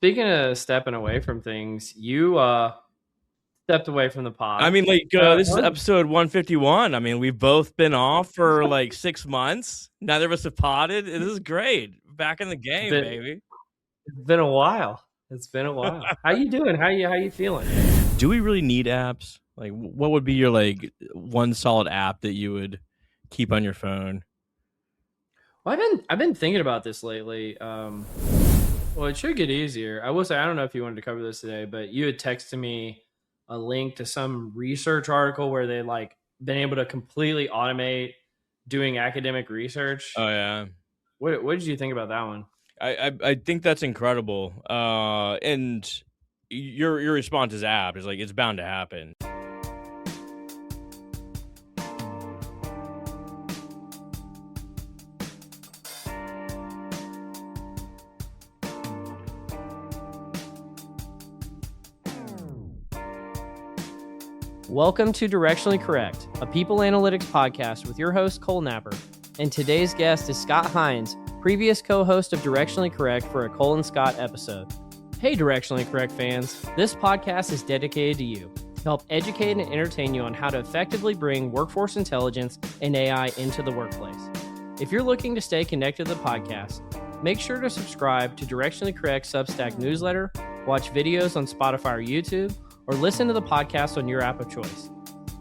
Speaking of stepping away from things, you stepped away from the I pod. mean, Uh, this is episode 151. I mean, we've both been off for like 6 months. Neither of us have potted. This is great. Back in the it's game, been baby. it's been a while. It's been a while. How you doing? How you feeling? Do we really need apps? Like, what would be your one solid app that you would keep on your phone? Well, I've been thinking about this lately. Well, it should get easier. I will say I don't know if you wanted to cover this today, but you had texted me a link to some research article where they like been able to completely automate doing academic research. Oh yeah, What did you think about that one? I think that's incredible. And your response is apt. It's like it's bound to happen. Welcome to Directionally Correct, a people analytics podcast with your host, Cole Napper. And today's guest is Scott Hines, previous co-host of Directionally Correct for a Cole and Scott episode. Hey, Directionally Correct fans, this podcast is dedicated to you to help educate and entertain you on how to effectively bring workforce intelligence and AI into the workplace. If you're looking to stay connected to the podcast, make sure to subscribe to Directionally Correct Substack newsletter, watch videos on Spotify or YouTube, or listen to the podcast on your app of choice.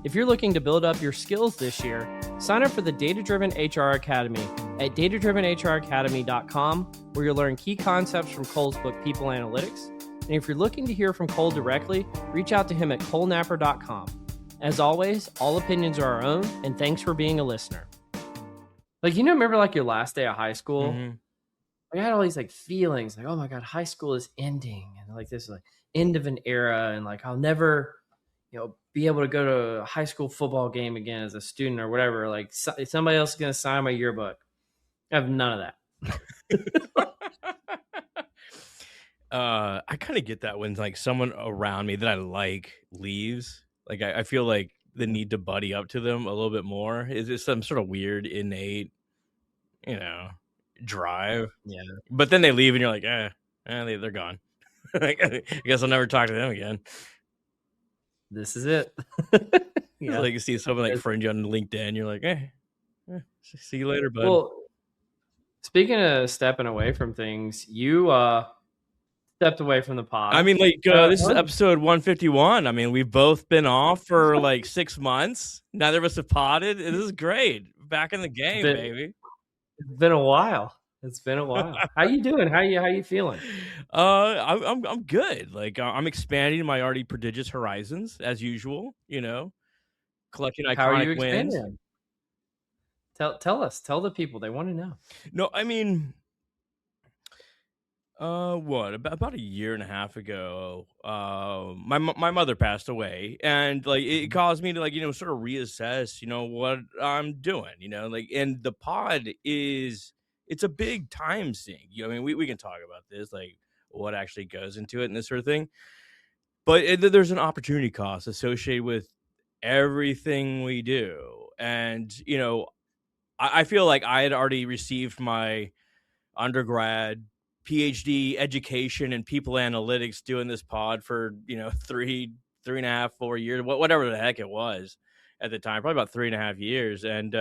If you're looking to build up your skills this year, sign up for the Data Driven HR Academy at datadrivenhracademy.com, where you'll learn key concepts from Cole's book, People Analytics. And if you're looking to hear from Cole directly, reach out to him at colenapper.com. As always, all opinions are our own, and thanks for being a listener. Remember like your last day of high school? Mm-hmm. I had all these like feelings like, oh my God, high school is ending. And like this is like end of an era. And like, I'll never, be able to go to a high school football game again as a student or whatever. Like somebody else is going to sign my yearbook. I have none of that. I kind of get that when like someone around me that I like leaves. Like I feel like the need to buddy up to them a little bit more. Is it some sort of weird innate, drive? Yeah. But then they leave and you're like, they're gone. I guess I'll never talk to them again. This is it. Yeah. Like you see someone like friend you on LinkedIn, you're like, see you later, bud. Well, speaking of stepping away from things, you stepped away from the pod. I mean, this is episode 151. I mean, we've both been off for like 6 months. Neither of us have potted. This is great. Back in the game, baby. It's been a while. How you doing? How you feeling? I'm good. Like I'm expanding my already prodigious horizons as usual. Collecting iconic How are you wins. expanding? Tell the people, they want to know. No, I mean, about a year and a half ago, my mother passed away, and like it caused me to sort of reassess, what I'm doing, and the pod it's a big time sink. I mean, we can talk about this, like what actually goes into it and this sort of thing, but there's an opportunity cost associated with everything we do, and I feel like I had already received my undergrad PhD education in people analytics doing this pod for 3.5, 4 years, whatever the heck it was at the time, probably about 3.5 years. And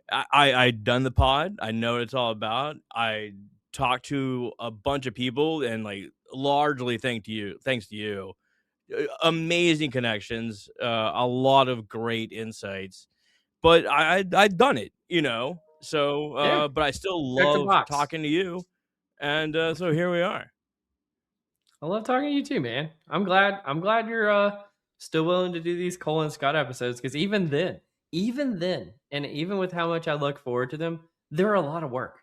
I'd done the pod. I know what it's all about. I talked to a bunch of people, and like largely thanks to you, amazing connections, a lot of great insights. But I'd done it, so Yeah. but I still love talking to you. And so here we are. I love talking to you too, man. I'm glad you're still willing to do these Cole and Scott episodes, because even then, and even with how much I look forward to them, they're a lot of work.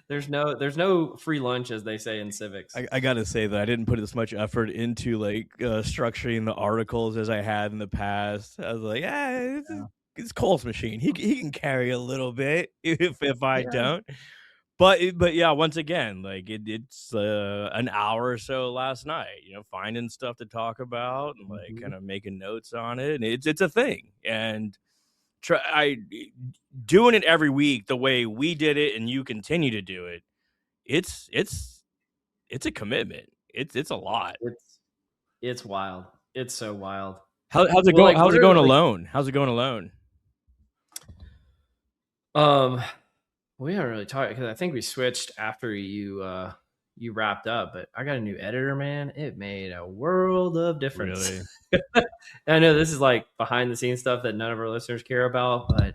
There's no free lunch, as they say in civics. I gotta say that I didn't put as much effort into structuring the articles as I had in the past. I was like, it's Cole's machine. He can carry a little bit if I don't. But yeah, once again, like it's an hour or so last night, finding stuff to talk about and like kind of making notes on it, and it's a thing, and doing it every week the way we did it, and you continue to do it. It's it's a commitment. It's a lot. It's wild. It's so wild. How's it Well, going? like, How's what it are going like, alone? How's it going alone? um, we haven't really talked because I think we switched after you wrapped up, but I got a new editor, man. It made a world of difference. Really? I know this is like behind the scenes stuff that none of our listeners care about, but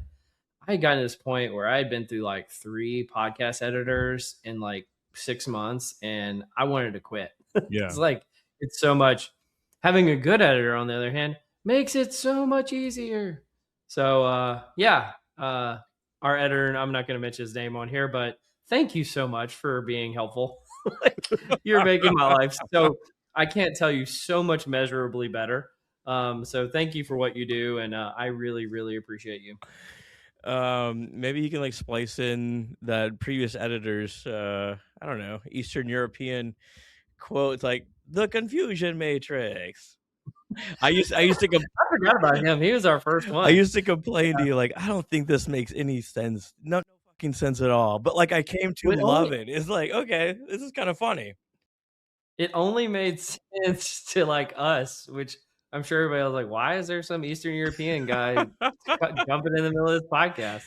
I had gotten to this point where I had been through like 3 podcast editors in like 6 months, and I wanted to quit. Yeah. It's like it's so much. Having a good editor, on the other hand, makes it so much easier. So yeah, our editor, and I'm not going to mention his name on here, but thank you so much for being helpful. Like, you're making my life so, I can't tell you, so much measurably better. So thank you for what you do, and I really, really appreciate you. Maybe you can like splice in that previous editor's I don't know, Eastern European quotes like the confusion matrix. I forgot about him. He was our first I one. used to complain to you like I don't think this makes any sense. No fucking sense at all. But like I came to It love only it. It's like, okay, this is kind of funny. it only made sense to like us, which I'm sure everybody was like, "Why is there some Eastern European guy jumping in the middle of this podcast?"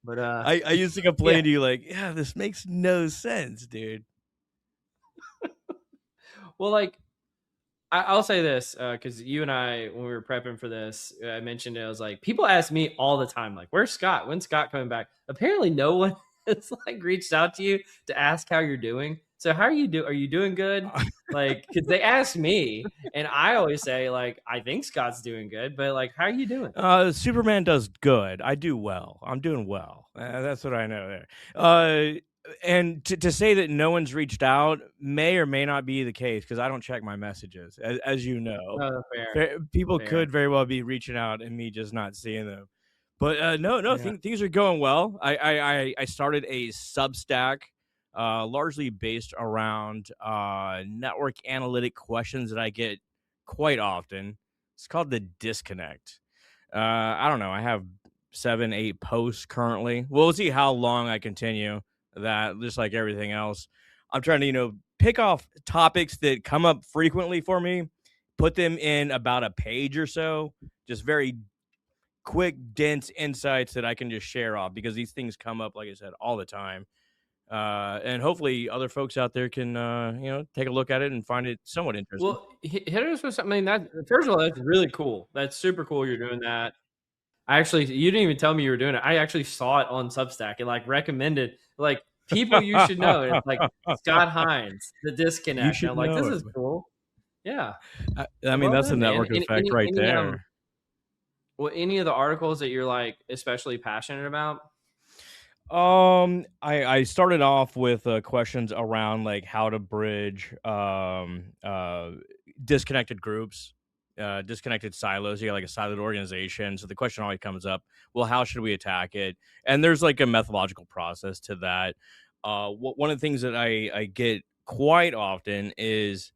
But I used to yeah. complain to you like, yeah, this makes no sense, dude. Well, like, I'll say this because you and I, when we were prepping for this, I mentioned it. I was like, people ask me all the time, like, "Where's Scott? When's Scott coming back?" Apparently, no one has like reached out to you to ask how you're doing. So, how are you do? Are you doing good? Like, because they ask me, and I always say, like, I think Scott's doing good, but like, how are you doing? Superman does good. I do well. I'm doing well. That's what I know there. And to say that no one's reached out may or may not be the case because I don't check my messages, as you know. Fair, People could fair. very well be reaching out and me just not seeing them. But no, Yeah. things are going well. I started a Substack, largely based around network analytic questions that I get quite often. It's called the disconnect. I don't know. I have 7, 8 posts currently. We'll see how long I continue that. Just like everything else, I'm trying to pick off topics that come up frequently for me, put them in about a page or so, just very quick, dense insights that I can just share off because these things come up, like I said, all the time. And hopefully other folks out there can take a look at it and find it somewhat interesting. Well, hit us with something. I mean, that first of all, that's really cool. That's super cool. You're doing that. I actually, you didn't even tell me you were doing it. I actually saw it on Substack. It like recommended like people you should know. And it's like Scott Hines, the You disconnect. And should I'm like, know this it. is cool. Yeah. I mean, Well that's a done, man. network effect right there. Any of the articles that you're like especially passionate about? I started off with questions around like how to bridge disconnected groups, disconnected silos. You got like a siloed organization, so the question always comes up: well, how should we attack it? And there's like a methodological process to that. One of the things that I get quite often is,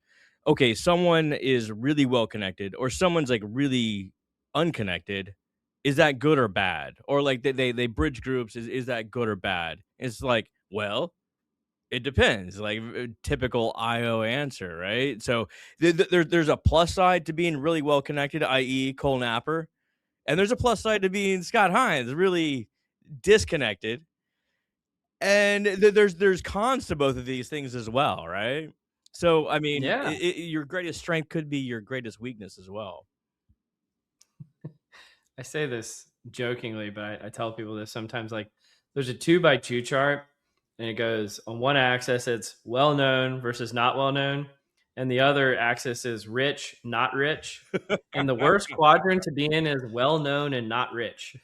okay, someone is really well connected, or someone's like really unconnected. Is that good or bad? Or like they bridge groups, is that good or bad? It's like, well, it depends. Like typical IO answer, right? So there's a plus side to being really well connected, i.e. Cole Napper, and there's a plus side to being Scott Hines, really disconnected. And there's cons to both of these things as well, right? So I mean, Yeah. your greatest strength could be your greatest weakness as well. I say this jokingly, but I tell people this sometimes. Like, there's a 2x2 chart, and it goes on one axis, it's well known versus not well known, and the other axis is rich, not rich. And the worst quadrant to be in is well known and not rich.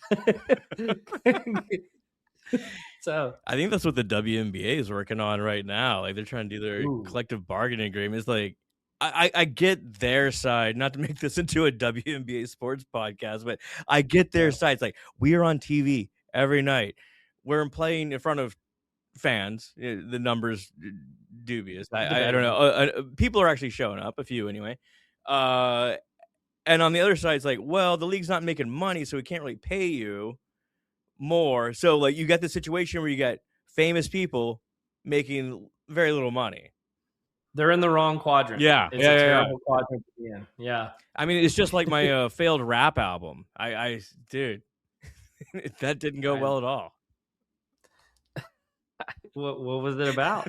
So, I think that's what the WNBA is working on right now. Like they're trying to do their ooh, collective bargaining agreements. Like I get their side, not to make this into a WNBA sports podcast, but I get their yeah, side. It's like we are on TV every night. We're playing in front of fans. The numbers dubious. I don't know. debatable. People are actually showing up, a few anyway. And on the other side, it's like, well, the league's not making money, so we can't really pay you more. So like you got the situation where you got famous people making very little money. They're in the wrong quadrant. Yeah, It's a terrible quadrant to be in. Yeah. I mean, it's just like my failed rap album. Dude, that didn't go well at all. What was it about?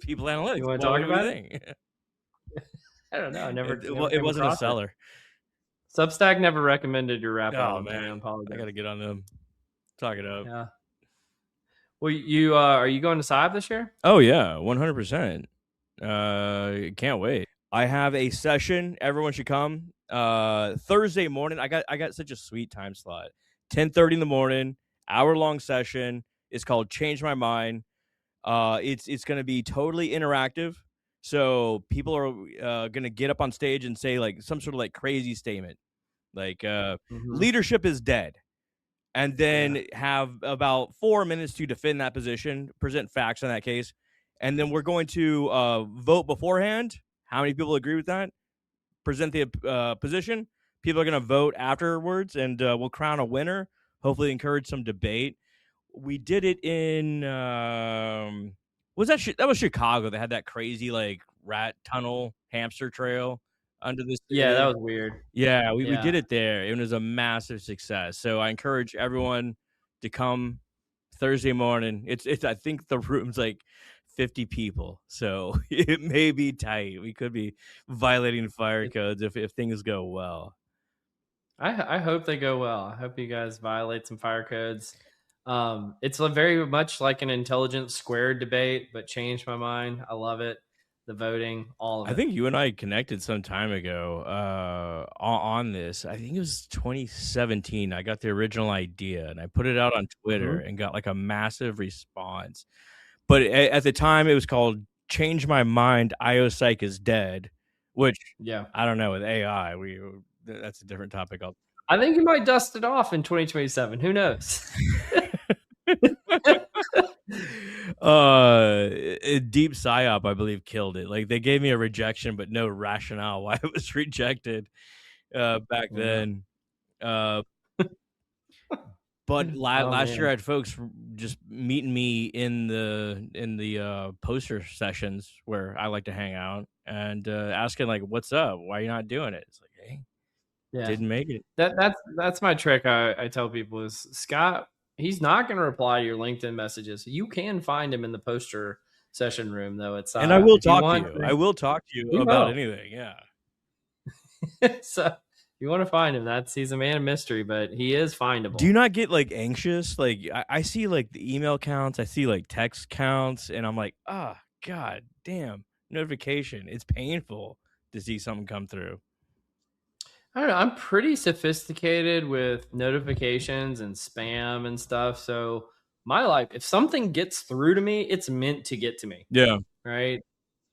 People analytics. You want to talk about it? I don't know. It wasn't a seller. Substack never recommended your rap album. Man, I gotta get on them. Talk it up. Yeah. Well, you are you going to SIBE this year? Oh yeah, 100%. Can't wait. I have a session. Everyone should come. Thursday morning. I got such a sweet time slot. 10:30 in the morning. Hour-long session. It's called Change My Mind. It's going to be totally interactive. So people are going to get up on stage and say like some sort of like crazy statement, like leadership is dead, and then have about 4 minutes to defend that position, present facts in that case, and then we're going to vote beforehand. How many people agree with that? Present the position. People are going to vote afterwards, and we'll crown a winner. Hopefully, encourage some debate. We did it in that was Chicago. They had that crazy like rat tunnel hamster trail under the city. Yeah, that was weird. Yeah, we did it there. It was a massive success. So I encourage everyone to come Thursday morning. It's I think the room's like 50 people, so it may be tight. We could be violating fire codes if things go well. I hope they go well. I hope you guys violate some fire codes. It's very much like an intelligence squared debate, but changed my mind. I love it. The voting, all of it. I think you and I connected some time ago on this. I think it was 2017. I got the original idea and I put it out on Twitter and got like a massive response. But at the time, it was called Change My Mind, IO Psych is Dead, which I don't know, with AI, that's a different topic. I think you might dust it off in 2027. Who knows? Deep PsyOp, I believe, killed it. Like they gave me a rejection, but no rationale why it was rejected back then. But last year I had folks just meeting me in the poster sessions where I like to hang out and asking like, "What's up? Why are you not doing it?" It's like, hey, didn't make it. That's my trick. I tell people is Scott. He's not going to reply to your LinkedIn messages. You can find him in the poster session room, though. And I will talk to you. I will talk to you about anything. Yeah. So if you want to find him, he's a man of mystery, but he is findable. Do you not get like anxious? Like I see like the email counts, I see like text counts, and I'm like, God damn, notification. It's painful to see something come through. I don't know. I'm pretty sophisticated with notifications and spam and stuff. So my life, if something gets through to me, it's meant to get to me. Yeah. Right.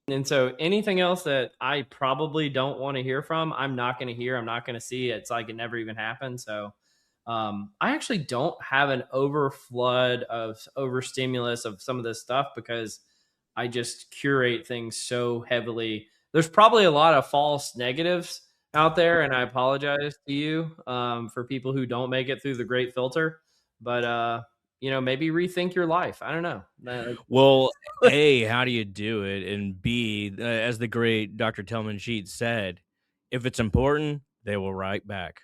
And so anything else that I probably don't want to hear from, I'm not going to hear. I'm not going to see. It's like it never even happened. So I actually don't have an overflood of overstimulus of some of this stuff because I just curate things so heavily. There's probably a lot of false negatives out there, and I apologize to you for people who don't make it through the great filter, but maybe rethink your life. I don't know. Well, A, how do you do it? And B, as the great Dr. Tillman Sheets said, if it's important, they will write back.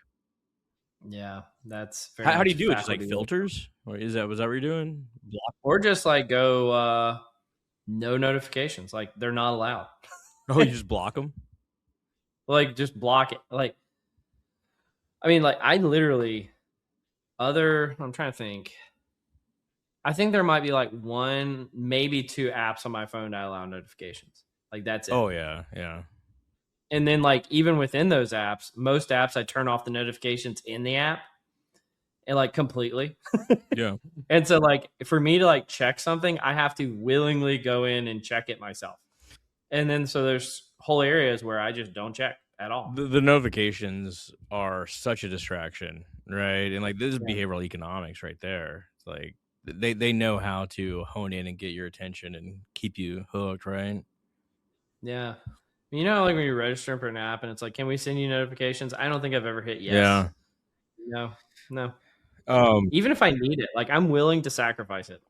Yeah, that's very how do you do it? Just like filters? Or was that what you're doing? Block? Or just like go no notifications, like they're not allowed. Oh, you just block them? Like just block it. Like, I mean, like I literally I'm trying to think. I think there might be like one, maybe two apps on my phone that allow notifications. Like that's it. Oh yeah. Yeah. And then like, even within those apps, most apps, I turn off the notifications in the app and like completely. Yeah. And so like, for me to like check something, I have to willingly go in and check it myself. And then, so there's whole areas where I just don't check at all. The notifications are such a distraction, right? And like, this is behavioral economics right there. It's like they know how to hone in and get your attention and keep you hooked, right? Yeah. You know, like when you're registering for an app and it's like, can we send you notifications? I don't think I've ever hit yes. Yeah. No. Even if I need it, like I'm willing to sacrifice it.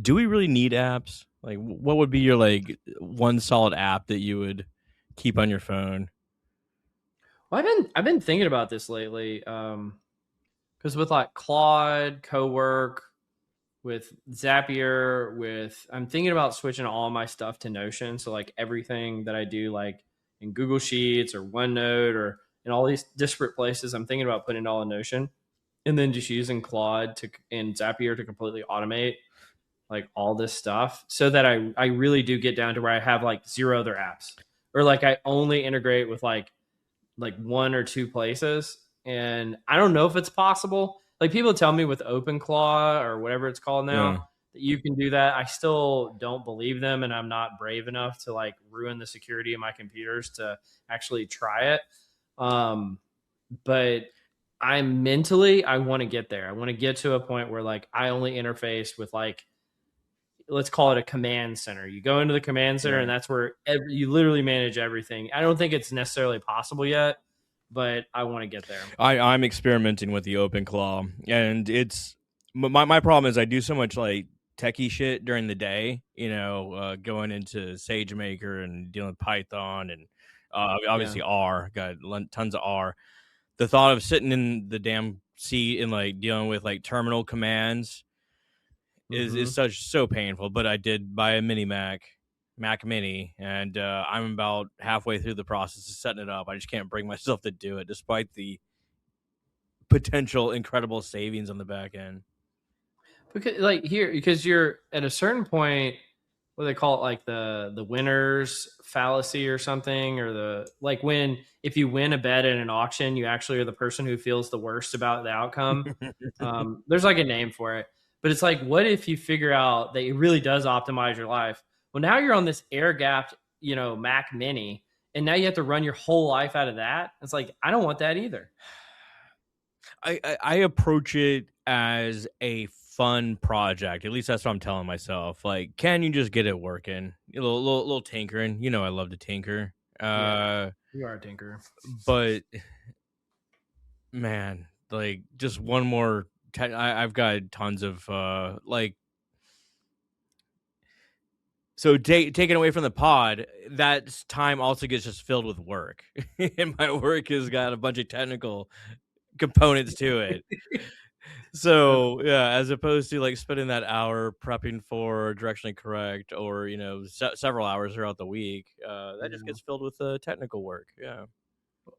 Do we really need apps? Like, what would be your like one solid app that you would keep on your phone? Well, I've been thinking about this lately, because with like Claude, Cowork, with Zapier, with I'm thinking about switching all my stuff to Notion. So like everything that I do, like in Google Sheets or OneNote or in all these disparate places, I'm thinking about putting it all in Notion, and then just using Claude to and Zapier to completely automate like all this stuff, so that I really do get down to where I have like zero other apps, or like I only integrate with like one or two places. And I don't know if it's possible. Like people tell me with OpenClaw or whatever it's called now Yeah. that you can do that. I still don't believe them, and I'm not brave enough to like ruin the security of my computers to actually try it. Um, but I want to get there. I want to get to a point where like I only interface with like, let's call it a command center. You go into the command center, Yeah. and that's where you literally manage everything. I don't think it's necessarily possible yet, but I want to get there. I'm experimenting with the open claw, and it's my problem is I do so much like techie shit during the day, going into SageMaker and dealing with Python and Yeah. obviously R, got tons of R. The thought of sitting in the damn seat and like dealing with like terminal commands is Hmm. so painful. But I did buy a mini Mac Mini, and I'm about halfway through the process of setting it up. I just can't bring myself to do it, despite the potential incredible savings on the back end. Because you're at a certain point, what do they call it, like the winner's fallacy or something, or the like when if you win a bet at an auction, you actually are the person who feels the worst about the outcome. There's like a name for it, but it's like, what if you figure out that it really does optimize your life? Well, now you're on this air gapped, Mac Mini, and now you have to run your whole life out of that. It's like, I don't want that either. I approach it as a fun project. At least that's what I'm telling myself. Like, can you just get it working? A little tinkering. I love to tinker. Yeah, you are a tinker. But man, like just one more. I've got tons of like. So taken away from the pod, that time also gets just filled with work, and my work has got a bunch of technical components to it. So yeah, as opposed to like spending that hour prepping for directionally correct, or several hours throughout the week, that just Yeah. gets filled with technical work. Yeah.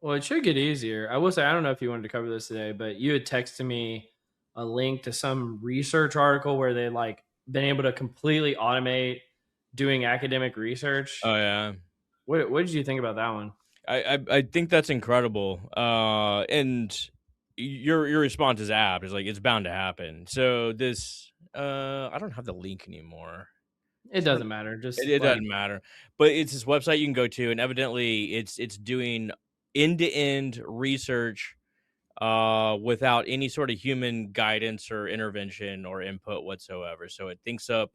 Well, it should get easier. I will say, I don't know if you wanted to cover this today, but you had texted me a link to some research article where they like been able to completely automate doing academic research. Oh yeah. What did you think about that one? I think that's incredible. And your response is apt. Is like it's bound to happen. So this I don't have the link anymore. It doesn't matter. Just It like, doesn't matter, but it's this website you can go to, and evidently it's doing end to end research without any sort of human guidance or intervention or input whatsoever. So it thinks up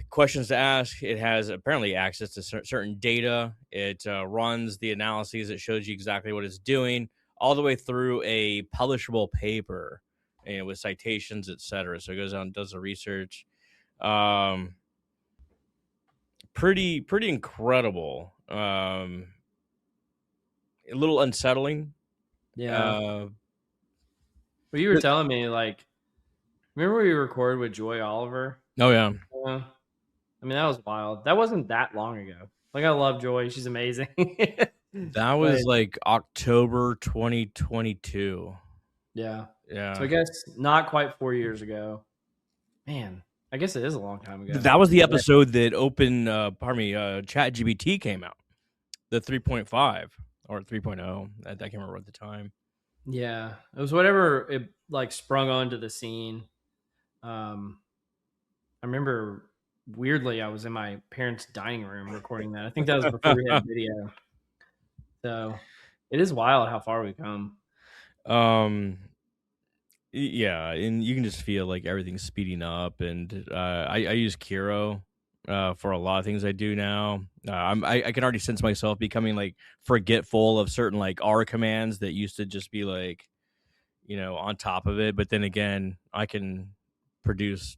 questions to ask. It has apparently access to certain data. It runs the analyses. It shows you exactly what it's doing, all the way through a publishable paper, with citations, etc. So it goes out and does the research. Um, pretty incredible. A little unsettling. yeah. Uh, Well, you were telling me like, remember we recorded with Joy Oliver? oh yeah, Yeah. I mean, that was wild. That wasn't that long ago. Like, I love Joy. She's amazing. that But was like October 2022. yeah. So I Yeah. guess not quite 4 years ago. Man, I guess it is a long time ago. That was the But episode that Chat GBT came out, the 3.5 or 3.0. I can't remember at the time. yeah, it was whatever it like sprung onto the scene. Um, I remember weirdly, I was in my parents' dining room recording that. I think that was before we had video. So it is wild how far we've come. um, yeah, and you can just feel like everything's speeding up. And I use Kiro for a lot of things I do now. I can already sense myself becoming like forgetful of certain like R commands that used to just be like on top of it. But then again, I can produce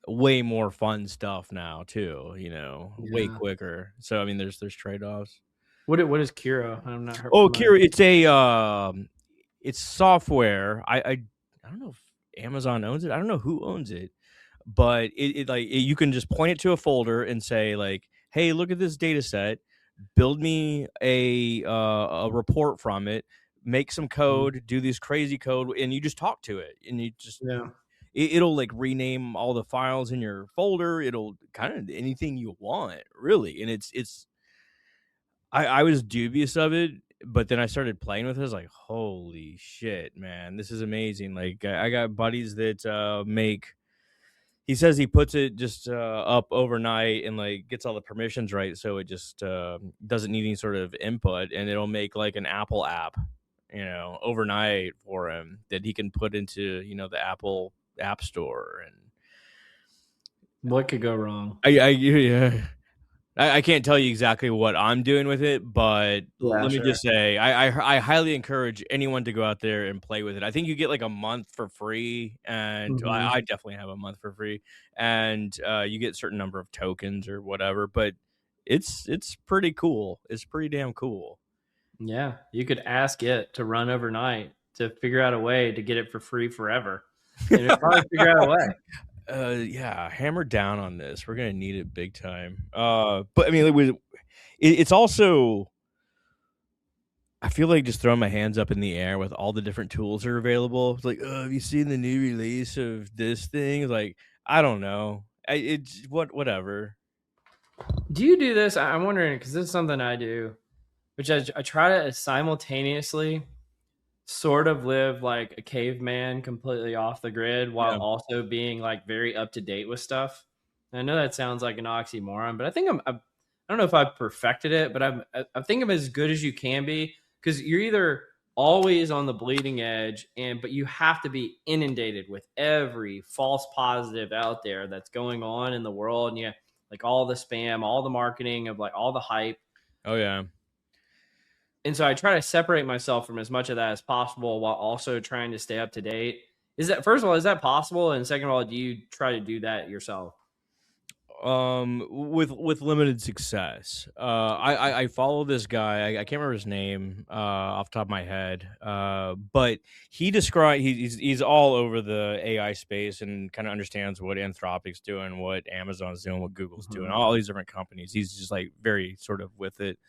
way more fun stuff now too, way Yeah. quicker. So I mean, there's trade-offs. What is Kiro? I'm not Oh, familiar. Kira, it's software. I don't know if Amazon owns it. I don't know who owns it, but you can just point it to a folder and say like, "Hey, look at this data set. Build me a report from it. Make some Mhm. code. Do this crazy code, and you just talk to it, and you just Yeah. it'll like rename all the files in your folder. It'll kind of anything you want, really, and it's I was dubious of it, but then I started playing with it. I was like, "Holy shit, man, this is amazing!" Like, I got buddies that make. He says he puts it just up overnight and like gets all the permissions right, so it just doesn't need any sort of input, and it'll make like an Apple app, overnight for him that he can put into the Apple App Store. And What could go wrong? yeah. I can't tell you exactly what I'm doing with it, but Yeah, let me sure. just say I highly encourage anyone to go out there and play with it. I think you get like a month for free, and Mhm. I definitely have a month for free, and you get a certain number of tokens or whatever. But it's pretty cool. It's pretty damn cool. Yeah, you could ask it to run overnight to figure out a way to get it for free forever, and it'd probably figure out a way. Yeah, hammer down on this. We're gonna need it big time. But I mean, it's also. I feel like just throwing my hands up in the air with all the different tools that are available. It's like, oh, have you seen the new release of this thing? Like, I don't know. Whatever. Do you do this? I'm wondering because this is something I do, which I try to simultaneously sort of live like a caveman completely off the grid while Yeah. also being like very up to date with stuff. And I know that sounds like an oxymoron, but I think I don't know if I've perfected it, but I think I'm as good as you can be because you're either always on the bleeding edge but you have to be inundated with every false positive out there that's going on in the world. And like all the spam, all the marketing of like all the hype. Oh yeah. And so I try to separate myself from as much of that as possible while also trying to stay up to date. Is that, first of all, is that possible? And second of all, do you try to do that yourself? With limited success. I follow this guy. I can't remember his name off the top of my head. But he's all over the AI space and kind of understands what Anthropic's doing, what Amazon's doing, what Google's doing, Mhm. all these different companies. He's just like very sort of with it.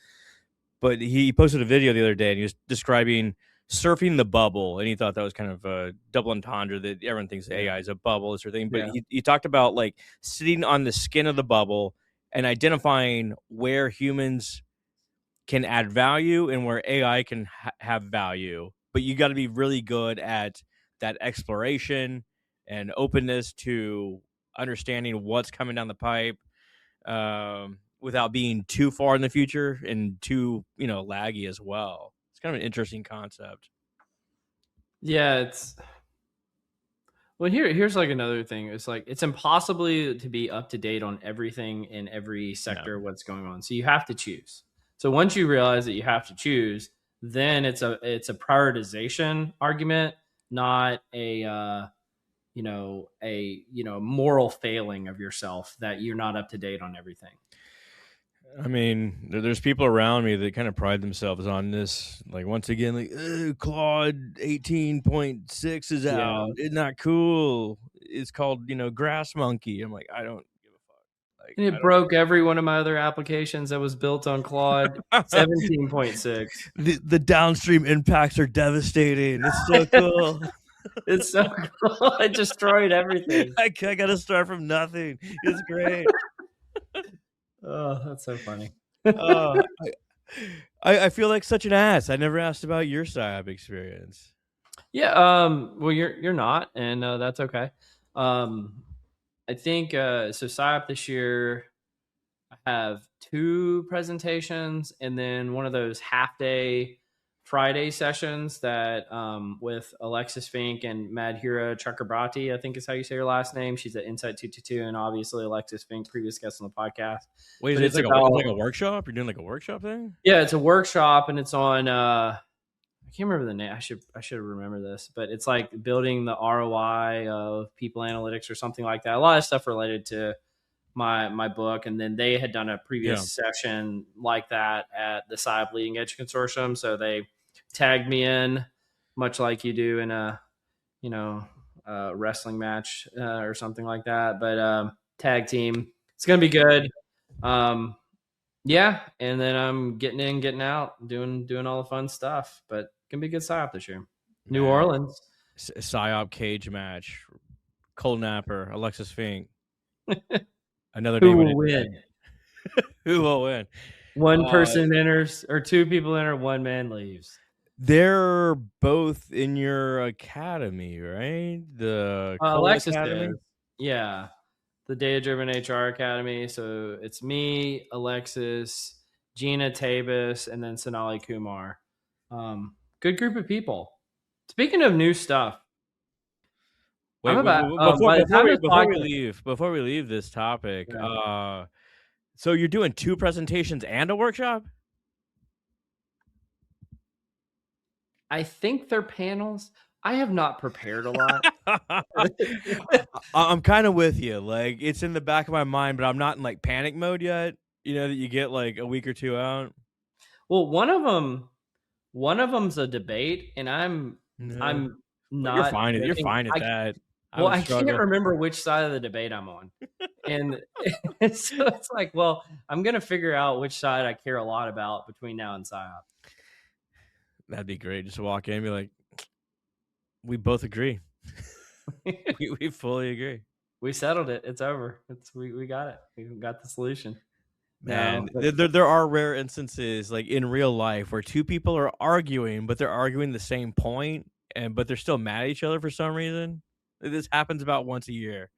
But he posted a video the other day and he was describing surfing the bubble, and he thought that was kind of a double entendre that everyone thinks Yeah. AI is a bubble, this sort of thing. But Yeah. he talked about like sitting on the skin of the bubble and identifying where humans can add value and where AI can have value. But you got to be really good at that exploration and openness to understanding what's coming down the pipe, without being too far in the future and too, laggy as well. It's kind of an interesting concept. Yeah. Here's like another thing. It's like, it's impossibly to be up to date on everything in every Yeah. sector, what's going on. So you have to choose. So once you realize that you have to choose, then it's a prioritization argument, not a moral failing of yourself that you're not up to date on everything. I mean, there's people around me that kind of pride themselves on this. Like, once again, like, Claude 18.6 is Yeah. out. It's not cool. It's called, Grass Monkey. I'm like, I don't give a fuck. Like, And it broke every one of my other applications that was built on Claude I don't. 17.6. The downstream impacts are devastating. It's so cool. It's so cool. It destroyed everything. I got to start from nothing. It's great. Oh, that's so funny. Uh, I feel like such an ass. I never asked about your PSYOP experience. Yeah, well you're not, and that's okay. Um I think so PSYOP this year I have two presentations and then one of those half day Friday sessions that with Alexis Fink and Madhura Chakrabarti, I think is how you say her last name. She's at Insight 222 and obviously Alexis Fink, previous guest on the podcast. Wait, But it's it's like it's like about, a workshop? You're doing like a workshop thing? yeah, it's a workshop and it's on I can't remember the name. I should remember this, but it's like building the ROI of people analytics or something like that. A lot of stuff related to my book, and then they had done a Yeah. previous session like that at the SIB Leading Edge Consortium, so they tagged me in, much like you do in a wrestling match or something like that. But tag team, it's gonna be good. Yeah, and then I'm getting in, getting out, doing all the fun stuff. But gonna be a good psyop this year. New Man. Orleans. PSYOP cage match. Cole Napper, Alexis Fink. Another Who name. will win? Who will win? One person enters, or two people enter, one man leaves. They're both in your academy, right? The Cole Alexis Academy? is. Yeah. The Data Driven HR Academy. So it's me, Alexis, Gina Tabus, and then Sonali Kumar. Good group of people. Speaking of new stuff, Wait, before we leave this topic, yeah. So you're doing 2 presentations and a workshop? I think they're panels. I have not prepared a lot. I'm kind of with you. Like, it's in the back of my mind, but I'm not in like panic mode yet. You know that you get like a week or 2 out. Well, one of them's a debate, and I'm not. You're fine. You're fine at that. Well, I can't remember which side of the debate I'm on, and so it's like, well, I'm gonna figure out which side I care a lot about between now and PSYOP. That'd be great. Just to walk in and be like, we both agree. we fully agree. We settled it. It's over. We got it. We got the solution. Man, there are rare instances like in real life where 2 people are arguing, but they're arguing the same point, but they're still mad at each other for some reason. This happens about once a year.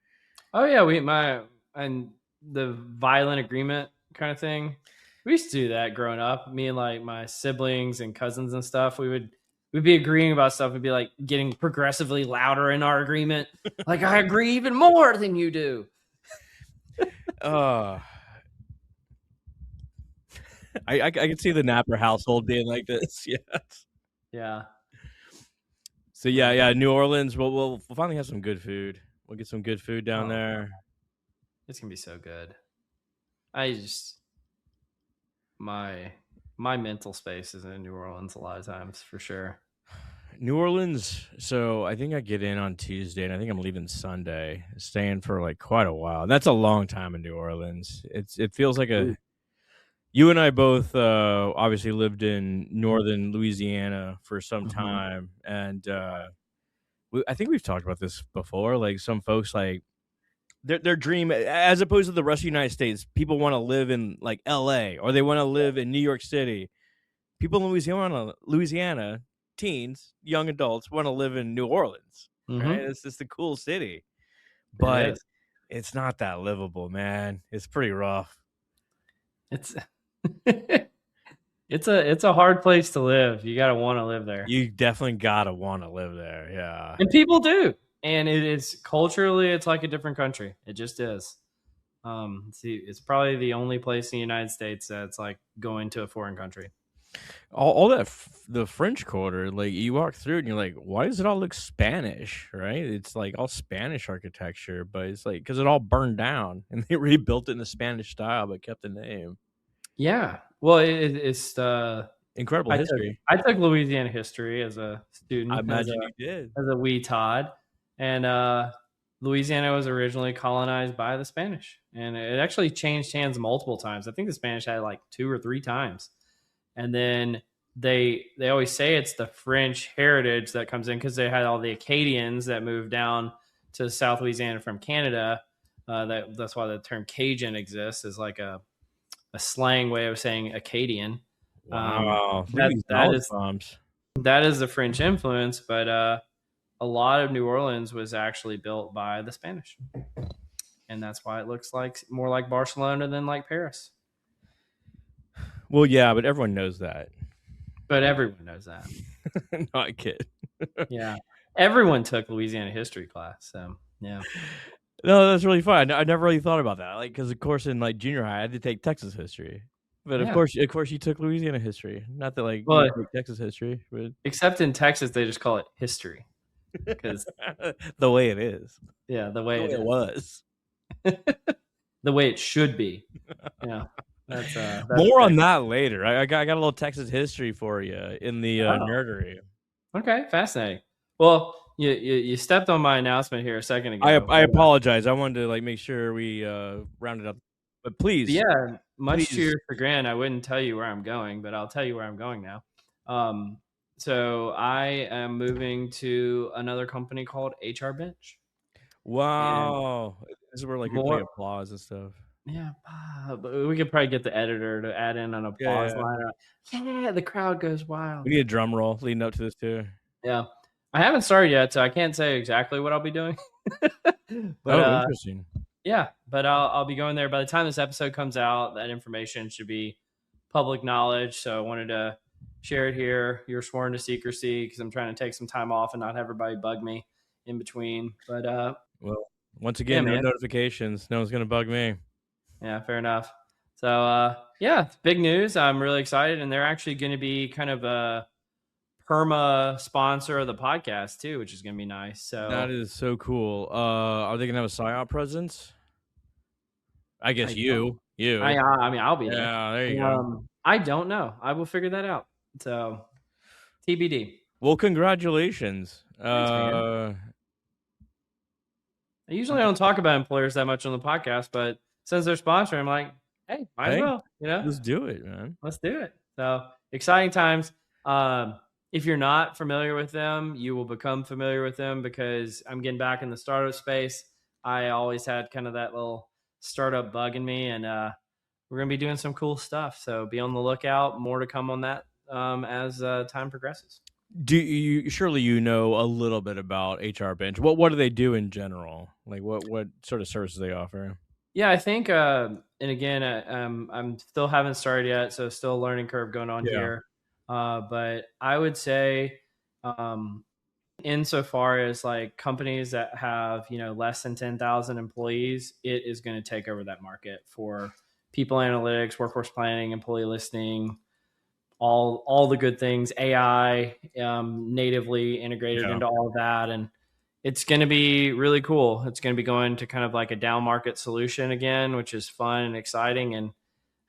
Oh yeah, and the violent agreement kind of thing. We used to do that growing up. Me and like my siblings and cousins and stuff. We'd be agreeing about stuff. We'd be like getting progressively louder in our agreement. Like, I agree even more than you do. I can see the Napper household being like this. Yes. Yeah. So yeah, New Orleans. We'll finally have some good food. We'll get some good food down there. It's gonna be so good. My mental space is in New Orleans a lot of times, for sure. New Orleans. So I think I get in on Tuesday, and I think I'm leaving Sunday, staying for like quite a while. That's a long time in New Orleans. It feels like a. You and I both obviously lived in northern Louisiana for some time, and I think we've talked about this before. Like, some folks, like their dream, as opposed to the rest of the United States, people want to live in like L.A. or they want to live in New York City. People in Louisiana, teens, young adults want to live in New Orleans. Right? It's just a cool city, but it's not that livable, man. It's pretty rough. It's a hard place to live. You gotta want to live there. You definitely gotta want to live there, yeah. And people do, and it is culturally, it's like a different country. It just is. It's probably the only place in the United States that's like going to a foreign country. All that the French Quarter, like you walk through it and you're like, why does it all look Spanish? Right? It's like all Spanish architecture, but it's like because it all burned down and they rebuilt it in the Spanish style, but kept the name. Yeah, well, it's incredible history. I took Louisiana history as a student. I imagine you did as a wee Todd, and Louisiana was originally colonized by the Spanish, and it actually changed hands multiple times. I think the Spanish had like 2 or 3 times, and then they always say it's the French heritage that comes in because they had all the Acadians that moved down to South Louisiana from Canada. That's why the term Cajun exists, is like a slang way of saying Acadian. Wow, that is the French influence, but a lot of New Orleans was actually built by the Spanish, and that's why it looks like more like Barcelona than like Paris. Well, yeah, but everyone knows that. But everyone knows that. No, I kid. Yeah, everyone took Louisiana history class, so yeah. No, that's really fun. I never really thought about that. Like, because of course in like junior high, I had to take Texas history. But Yeah. of course, you took Louisiana history. Not that like you Well, took Texas history, but except in Texas, they just call it history because, the way it is, yeah, the the way way it it is, was. the way it should be. Yeah, that's More on Texas. that later. I got a little Texas history for you in the Oh, nerdery. okay, fascinating. Well, you stepped on my announcement here a second ago, I apologize. I wanted to like make sure we rounded up, but but please, yeah, much to please. your chagrin, I wouldn't tell you where I'm going, but I'll tell you where I'm going now. Um, so I am moving to another company called HR Bench, and Wow, this is where like we play more. applause and stuff. Yeah, but we could probably get the editor to add in an Yeah, applause yeah. line. Yeah, the crowd goes wild. We need a drum roll leading up to this too. Yeah. I haven't started yet, so I can't say exactly what I'll be doing. But, Oh, interesting. yeah, but I'll be going there. By the time this episode comes out, that information should be public knowledge, so I wanted to share it here. You're sworn to secrecy because 'cause I'm trying to take some time off and not have everybody bug me in between. But, Well, once yeah, again, no man. notifications. No one's gonna bug me. Yeah, fair enough. So, yeah, it's big news. I'm really excited, and they're actually gonna be kind of a perma sponsor of the podcast too, which is gonna be nice. That So is so cool. Are they gonna have a PSYOP presence? I guess I don't. you. I mean, I'll be there. Yeah, there you go. I don't know. I will figure that out. So TBD. Well, congratulations. Thanks, man. I usually don't talk about employers that much on the podcast, but since they're sponsoring, I'm like, hey, might as Hey, well. let's do it, man. Let's do it. So exciting times. If you're not familiar with them, you will become familiar with them because I'm getting back in the startup space. I always had kind of that little startup bug in me, and we're going to be doing some cool stuff. So be on the lookout. More to come on that as time progresses. Do you surely you know a little bit about HR Bench? What do they do in general? Like what sort of services they offer? Yeah, I think, and again, I'm still haven't started yet, so still a learning curve going on Yeah. here. But I would say, um, insofar as like companies that have less than 10,000 employees, it is going to take over that market for people analytics, workforce planning, employee listening, all the good things, AI natively integrated Yeah. into all of that, and it's going to be really cool. It's going to be going to kind of like a down market solution again, which is fun and exciting and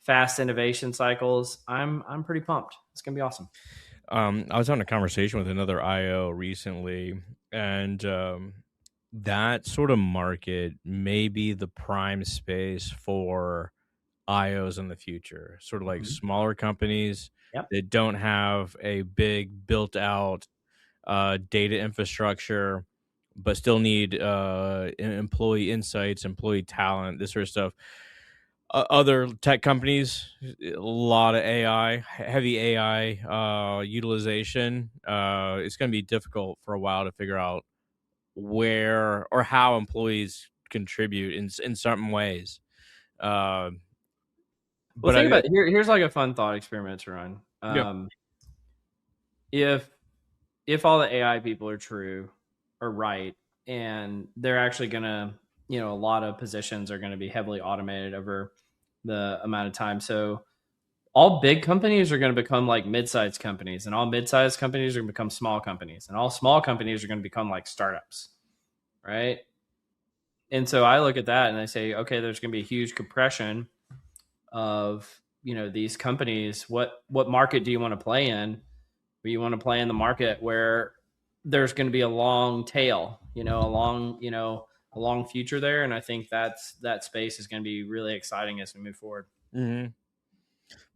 fast innovation cycles. I'm pretty pumped. It's going to be awesome. I was having a conversation with another IO recently, and that sort of market may be the prime space for IOs in the future. Sort of like Mhm. smaller companies Yep. that don't have a big built out data infrastructure, but still need employee insights, employee talent, this sort of stuff. Other tech companies, a lot of AI, heavy AI utilization. It's going to be difficult for a while to figure out where or how employees contribute in certain ways. Uh, Well, but think about it. Here's like a fun thought experiment to run. Yeah, If all the AI people are true or right, and they're actually gonna, a lot of positions are gonna be heavily automated over the amount of time. So all big companies are going to become like mid-sized companies, and all mid-sized companies are going to become small companies, and all small companies are going to become like startups, right? And so I look at that and I say, okay, there's going to be a huge compression of these companies. What market do you want to play in? You want to play in the market where there's going to be a long tail, a long future there, and I think that space is going to be really exciting as we move forward. hmm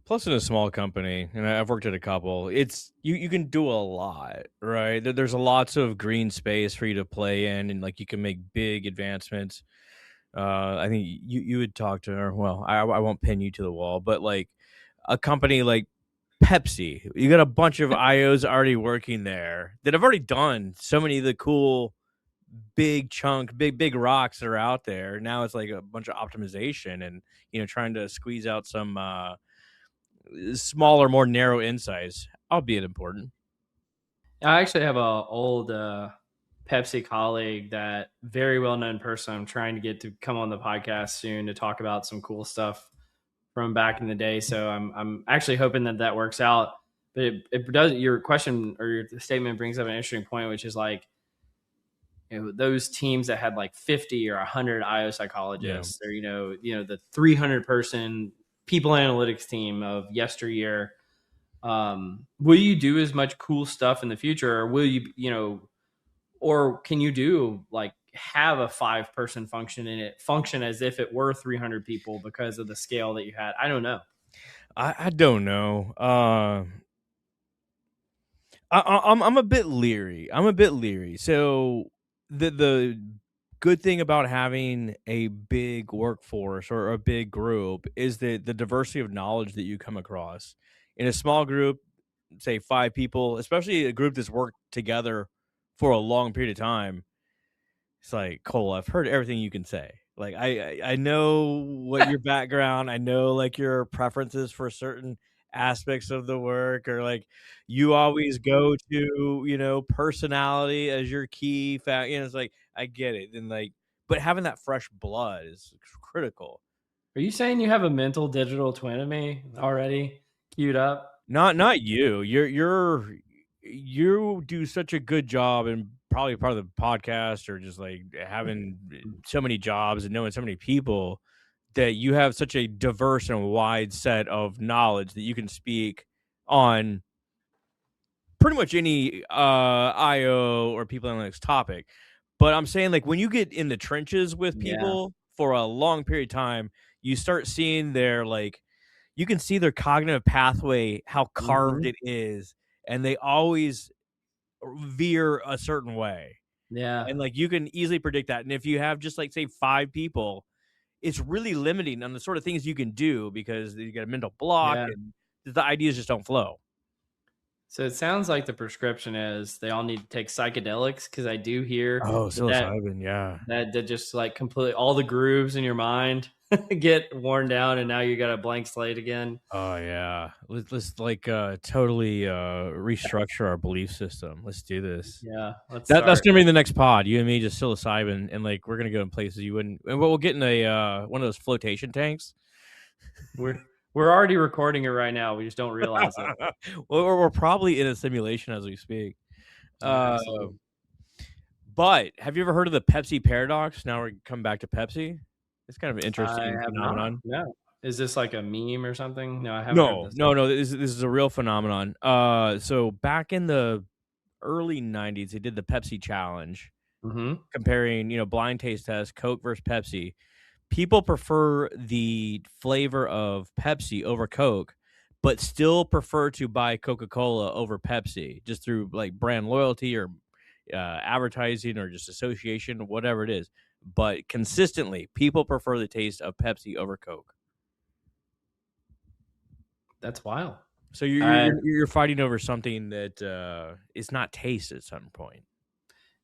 plus in a small company, and I've worked at a couple. It's you can do a lot, right? There's a lots of green space for you to play in, and like you can make big advancements. I think you would talk to her. Well, I won't pin you to the wall, but like a company like Pepsi, you got a bunch of IOs already working there that have already done so many of the cool big rocks that are out there. Now it's like a bunch of optimization and trying to squeeze out some smaller, more narrow insights, albeit important. I actually have a old Pepsi colleague, that very well known person. I'm trying to get to come on the podcast soon to talk about some cool stuff from back in the day. So I'm actually hoping that works out. But it does. Your question or your statement brings up an interesting point, which is like, those teams that had like 50 or 100 IO Yeah. psychologists, or the 300 person people analytics team of yesteryear. Will you do as much cool stuff in the future, or will you, or can you do like have a 5-person function in it function as if it were 300 people because of the scale that you had? I don't know. I don't know. I'm a bit leery. I'm a bit leery. So the good thing about having a big workforce or a big group is that the diversity of knowledge that you come across in a small group, say 5 people, especially a group that's worked together for a long period of time. It's like, Cole, I've heard everything you can say. Like I know what your background, I know like your preferences for certain aspects of the work, or like you always go to, personality as your key fact. It's like I get it. And like, but having that fresh blood is critical. Are you saying you have a mental digital twin of me already queued up? Not you. You do such a good job, and probably part of the podcast, or just like having so many jobs and knowing so many people, that you have such a diverse and wide set of knowledge that you can speak on pretty much any IO or people analytics topic. But I'm saying, like, when you get in the trenches with Yeah. people for a long period of time, you start seeing their like you can see their cognitive pathway, how carved Hmm. it is, and they always veer a certain way. Yeah. And like you can easily predict that. And if you have just like say 5 people, it's really limiting on the sort of things you can do because you get a mental block Yeah. and the ideas just don't flow. So it sounds like the prescription is they all need to take psychedelics, because I do hear Oh, that psilocybin, yeah. that just like completely all the grooves in your mind get worn down, and now you got a blank slate again. Oh yeah. Let's like totally restructure our belief system. Let's do this. Yeah, let's That's start. gonna be the next pod. You and me, just psilocybin, and like we're gonna go in places you wouldn't. And we'll get in a one of those flotation tanks. We're we're already recording it right now. We just don't realize it. We're probably in a simulation as we speak. Yeah, Uh, absolutely. but have you ever heard of the Pepsi paradox? Now we're coming back to Pepsi. It's kind of an I interesting have not. phenomenon. No. Is this like a meme or something? No, I haven't heard No, this. no, no. This is a real phenomenon. So back in the early '90s, they did the Pepsi challenge, Mm-hmm. comparing blind taste test Coke versus Pepsi. People prefer the flavor of Pepsi over Coke, but still prefer to buy Coca-Cola over Pepsi, just through like brand loyalty or advertising or just association, whatever it is. But consistently, people prefer the taste of Pepsi over Coke. That's wild. So you're I you're, you're fighting over something that is not taste at some point.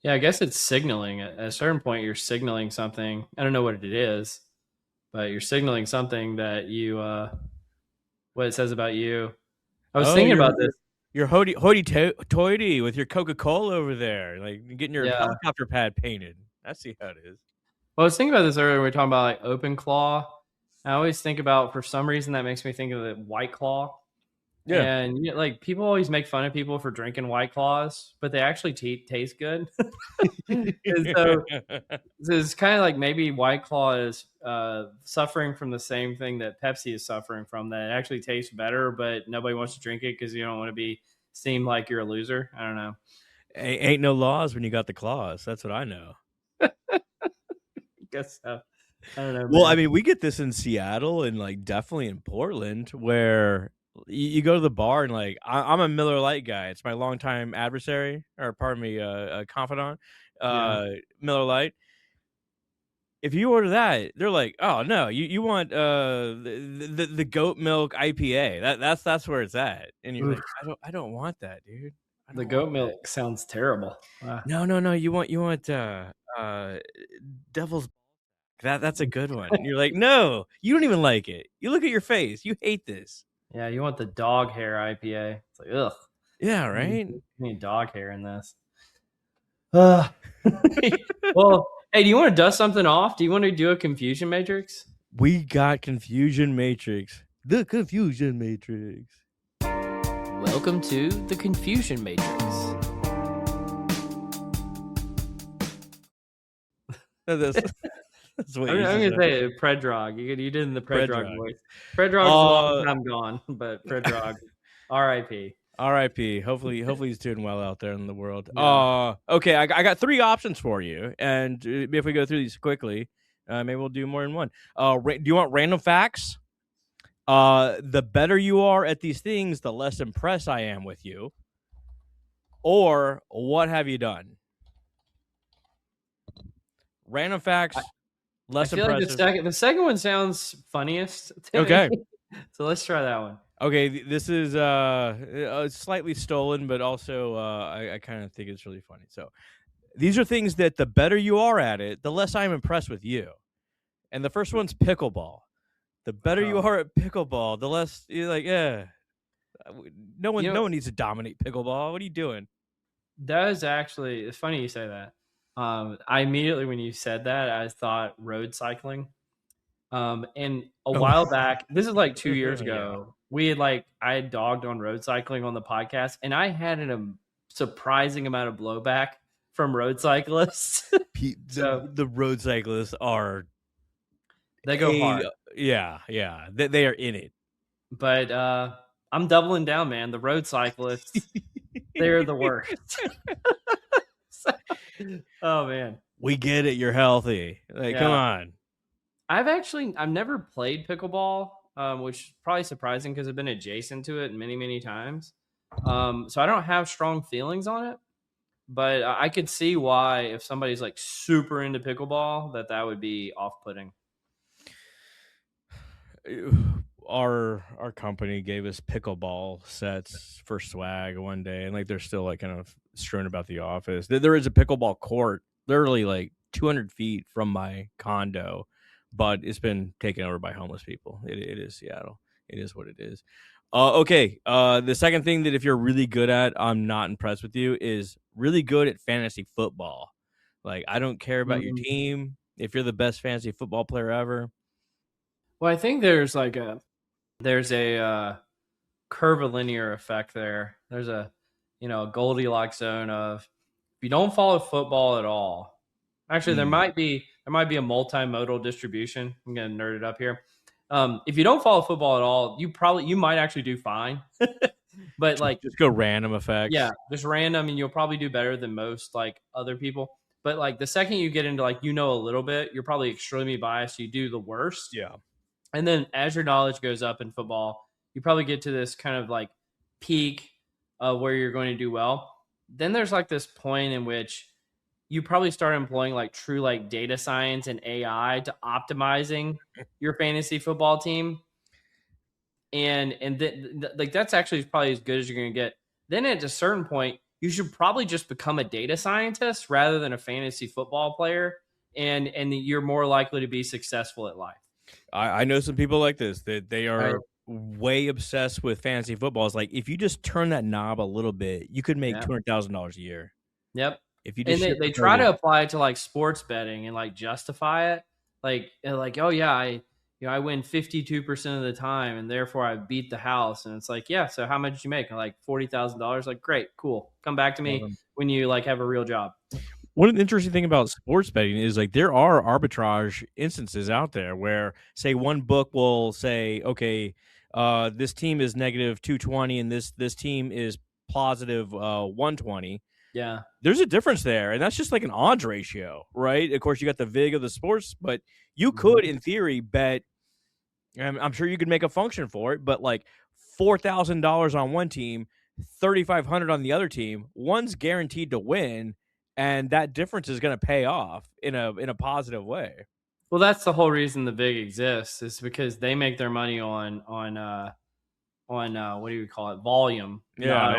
Yeah, I guess it's signaling. At a certain point, you're signaling something. I don't know what it is, but you're signaling something that what it says about you. I was Oh, thinking you're about this. you're, you're hoity-toity with your Coca-Cola over there, like getting your Yeah. helicopter pad painted. I see how it is. Well, I was thinking about this earlier. We were talking about like open claw. I always think about, for some reason, that makes me think of the White Claw. Yeah. And like people always make fun of people for drinking White Claws, but they actually taste good. And so it's kind of like maybe White Claw is suffering from the same thing that Pepsi is suffering from. That it actually tastes better, but nobody wants to drink it because you don't want to seem like you're a loser. I don't know. Ain't no laws when you got the claws. That's what I know. I guess so. I don't know, Well, I man. mean, we get this in Seattle and like definitely in Portland, where you go to the bar and like I'm a Miller Lite guy. It's my longtime adversary, or pardon me, a confidant. Yeah. Miller Lite. If you order that, they're like, "Oh no, you want the goat milk IPA? That's where it's at." And you're Oof, like, I don't want that, dude. I the don't want goat that. milk sounds terrible. No. You want devil's. That's a good one. And you're like, no, you don't even like it. You look at your face. You hate this. Yeah, you want the dog hair IPA. It's like, ugh. Yeah, You right. need dog hair in this. Uh, well, hey, do you want to dust something off? Do you want to do a confusion matrix? We got Confusion Matrix. The Confusion Matrix. Welcome to the Confusion Matrix. That's what I'm you gonna said. say Predrog. You did in the Predrog Predrag. voice. Predrog's a long time gone, but Predrog, R.I.P. R.I.P. Hopefully he's doing well out there in the world. Yeah. Okay, I got three options for you, and if we go through these quickly, maybe we'll do more than one. Do you want random facts? The better you are at these things, the less impressed I am with you. Or what have you done? Random facts, less I feel impressive. like the second one sounds funniest to Okay. me. So let's try that one. Okay, this is slightly stolen, but also I kind of think it's really funny. So these are things that the better you are at it, the less I'm impressed with you. And the first one's pickleball. The better you are at pickleball, the less you're like, no one needs to dominate pickleball. What are you doing? That is actually, it's funny you say that. I immediately, when you said that, I thought road cycling. And a while back, this is like 2 years ago, I had dogged on road cycling on the podcast, and I had a surprising amount of blowback from road cyclists. The road cyclists are, they go hard. Yeah. They are in it. But I'm doubling down, man. The road cyclists, they're the worst. Oh man, we get it. You're healthy. Like, come on. I've never played pickleball, which is probably surprising because I've been adjacent to it many, many times. So I don't have strong feelings on it, but I could see why if somebody's like super into pickleball, that would be off-putting. Our company gave us pickleball sets for swag one day, and like they're still like kind of strewn about the office. There is a pickleball court literally like 200 feet from my condo, but it's been taken over by homeless people. It is Seattle. It is what it is. Okay. The second thing that if you're really good at, I'm not impressed with you, is really good at fantasy football. Like, I don't care about your team. If you're the best fantasy football player ever. Well, I think there's a curvilinear effect there. There's a Goldilocks zone of, if you don't follow football at all. Actually, there might be a multimodal distribution. I'm gonna nerd it up here. If you don't follow football at all, you might actually do fine. But like, just go random effects. Yeah, just random, and you'll probably do better than most like other people. But like the second you get into like a little bit, you're probably extremely biased. You do the worst. Yeah. And then as your knowledge goes up in football, you probably get to this kind of like peak of where you're going to do well. Then there's like this point in which you probably start employing like true like data science and AI to optimizing your fantasy football team. And like that's actually probably as good as you're going to get. Then at a certain point, you should probably just become a data scientist rather than a fantasy football player, and you're more likely to be successful at life. I know some people like this, that they are way obsessed with fantasy football. It's like, if you just turn that knob a little bit, you could make $200,000 a year. Yep. If you just they try to apply it to like sports betting and like justify it, like oh yeah, I win 52% of the time and therefore I beat the house. And it's like, yeah, so how much did you make? Like $40,000. Like, great, cool. Come back to me when you like have a real job. One interesting thing about sports betting is like there are arbitrage instances out there where, say, one book will say, okay, this team is negative 220 and this team is positive 120. Yeah. There's a difference there, and that's just like an odds ratio, right? Of course, you got the vig of the sports, but you could, in theory, bet. I'm sure you could make a function for it, but like $4,000 on one team, $3,500 on the other team. One's guaranteed to win, and that difference is going to pay off in a positive way. Well, that's the whole reason the vig exists, is because they make their money on what do you call it, volume? Yeah.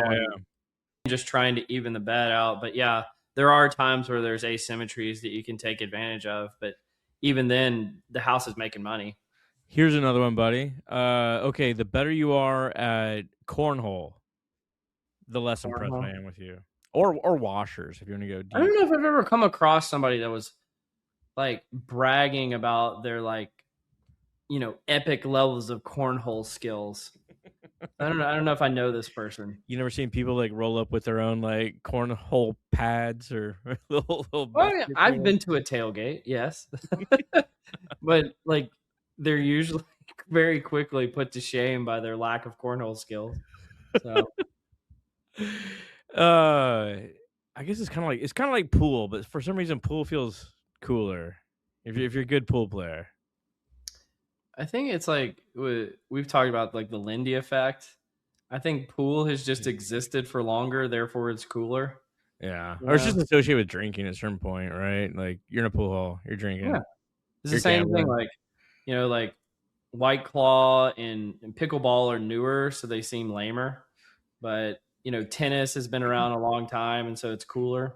Just trying to even the bet out. But yeah, there are times where there's asymmetries that you can take advantage of, but even then the house is making money. Here's another one, buddy. Okay, the better you are at cornhole, the less impressed I am with you. Or washers, if you want to go deep. I don't know if I've ever come across somebody that was like bragging about their like epic levels of cornhole skills. I don't know if I know this person. You never seen people like roll up with their own like cornhole pads or little Well, yeah, I've basketball? been to a tailgate, yes, but like they're usually very quickly put to shame by their lack of cornhole skills. So I guess it's kind of like pool, but for some reason pool feels cooler if you're a good pool player. I think it's like we've talked about like the Lindy effect. I think pool has just existed for longer, therefore it's cooler. Yeah, or it's Yeah, just associated with drinking at a certain point, right? Like you're in a pool hall, you're yeah. drinking, It's the you're same thing. gambling. Like like White Claw and pickleball are newer, so they seem lamer. But tennis has been around a long time, and so it's cooler.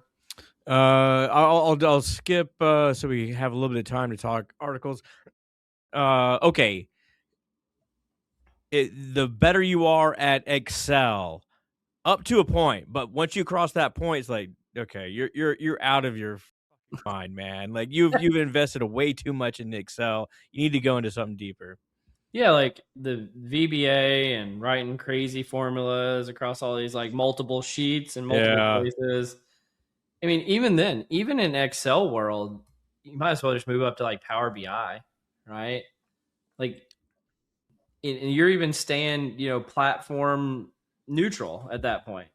I'll skip so we have a little bit of time to talk articles. Okay, the better you are at Excel, up to a point, but once you cross that point, it's like okay, you're out of your mind, man. Like you've invested way too much in Excel. You need to go into something deeper. Yeah, like the VBA and writing crazy formulas across all these like multiple sheets and multiple Yeah. places. I mean, even then, even in Excel world, you might as well just move up to like Power BI, right? Like, and you're even staying, platform neutral at that point.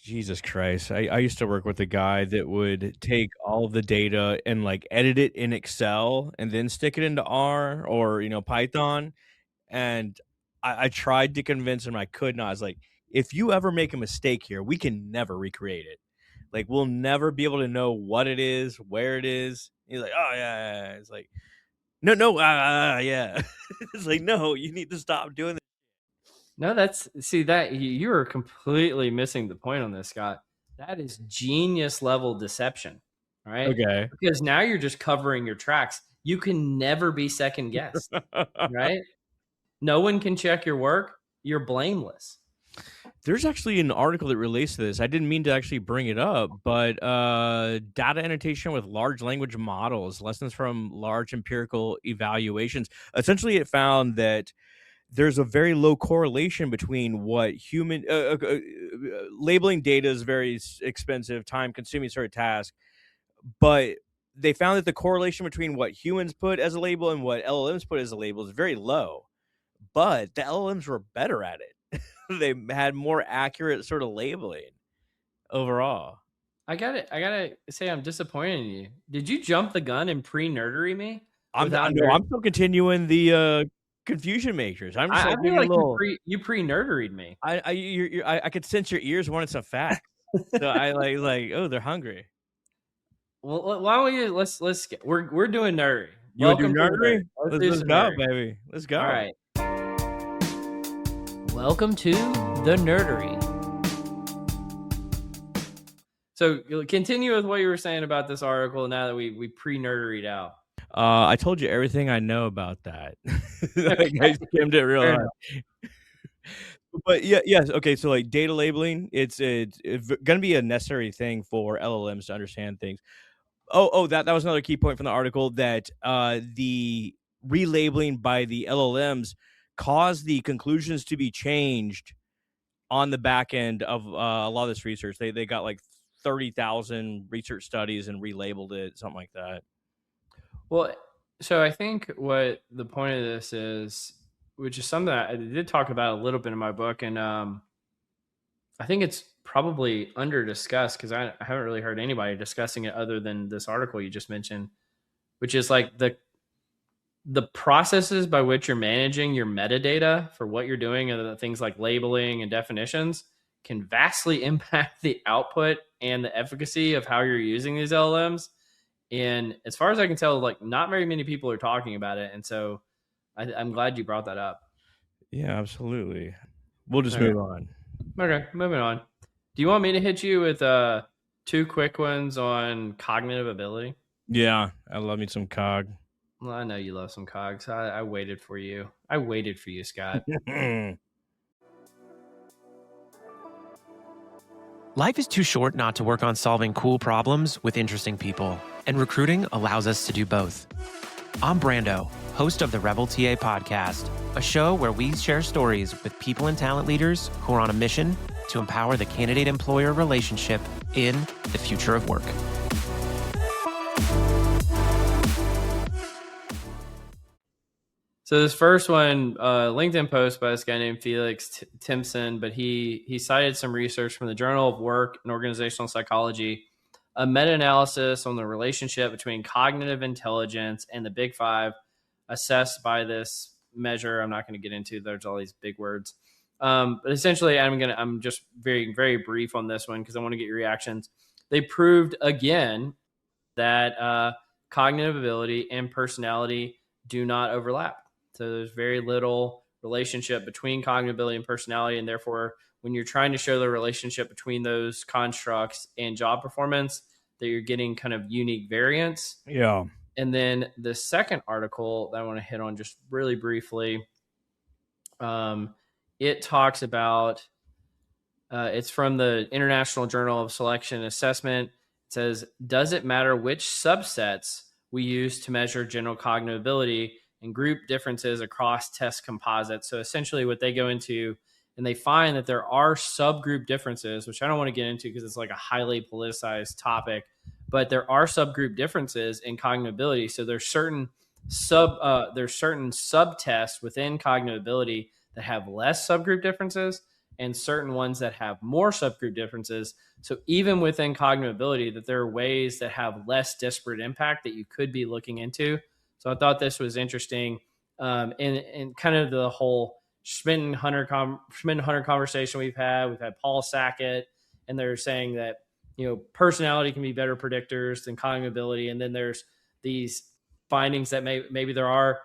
Jesus Christ. I used to work with a guy that would take all of the data and like edit it in Excel and then stick it into R or, Python. And I tried to convince him I could not. I was like, if you ever make a mistake here, we can never recreate it. Like, we'll never be able to know what it is, where it is. He's like, oh, yeah. It's like, no, yeah. It's like, no, you need to stop doing that. No, see that you are completely missing the point on this, Scott. That is genius level deception, right? Okay. Because now you're just covering your tracks. You can never be second guessed, right? No one can check your work. You're blameless. There's actually an article that relates to this. I didn't mean to actually bring it up, but data annotation with large language models, lessons from large empirical evaluations. Essentially, it found that there's a very low correlation between what human labeling data is very expensive, time consuming sort of task, but they found that the correlation between what humans put as a label and what LLMs put as a label is very low. But the LLMs were better at it. They had more accurate sort of labeling overall. I gotta say I'm disappointed in you. Did you jump the gun and pre-nerdery me without No, nerd? I'm still continuing the confusion matrix. I'm just I like feel giving you a like little. you pre-nerderied me. I could sense your ears wanted some facts, so I like oh they're hungry. Well, why don't we let's get we're doing nerdery. You want to do Welcome to the nerd. nerdery? Let's do Let's some go, nerdery. baby. Let's go. All right. Welcome to the nerdery. So continue with what you were saying about this article. Now that we pre-nerderied out. I told you everything I know about that. Like, I skimmed it real hard. But yes. Okay. So like data labeling, it's going to be a necessary thing for LLMs to understand things. That was another key point from the article that the relabeling by the LLMs caused the conclusions to be changed on the back end of a lot of this research. They got like 30,000 research studies and relabeled it, something like that. Well, so I think what the point of this is, which is something that I did talk about a little bit in my book, and I think it's probably under discussed because I haven't really heard anybody discussing it other than this article you just mentioned, which is like the processes by which you're managing your metadata for what you're doing, and the things like labeling and definitions can vastly impact the output and the efficacy of how you're using these LLMs. And as far as I can tell, like not very many people are talking about it. And so I'm glad you brought that up. Yeah, absolutely. We'll just Okay. move on. Okay, moving on. Do you want me to hit you with two quick ones on cognitive ability? Yeah, I love me some cog. Well, I know you love some cogs. I waited for you. I waited for you, Scott. Life is too short not to work on solving cool problems with interesting people, and recruiting allows us to do both. I'm Brando, host of the Rebel TA podcast, a show where we share stories with people and talent leaders who are on a mission to empower the candidate-employer relationship in the future of work. So this first one, LinkedIn post by this guy named Felix Timpson, but he cited some research from the Journal of Work and Organizational Psychology, a meta-analysis on the relationship between cognitive intelligence and the Big Five, assessed by this measure. I'm not going to get into. There's all these big words, but essentially, I'm just very, very brief on this one because I want to get your reactions. They proved again that cognitive ability and personality do not overlap. So there's very little relationship between cognitive ability and personality, and therefore, when you're trying to show the relationship between those constructs and job performance, that you're getting kind of unique variance. Yeah. And then the second article that I want to hit on just really briefly, it talks about, it's from the International Journal of Selection and Assessment. It says, does it matter which subsets we use to measure general cognitive ability and group differences across test composites? So essentially what they go into, and they find that there are subgroup differences, which I don't want to get into because it's like a highly politicized topic, but there are subgroup differences in cognitive ability. So there's certain subtests within cognitive ability that have less subgroup differences and certain ones that have more subgroup differences. So even within cognitive ability, that there are ways that have less disparate impact that you could be looking into. So I thought this was interesting. And kind of the whole Schmidt-Hunter conversation we've had Paul Sackett, and they're saying that, personality can be better predictors than cognitive ability. And then there's these findings that maybe there are,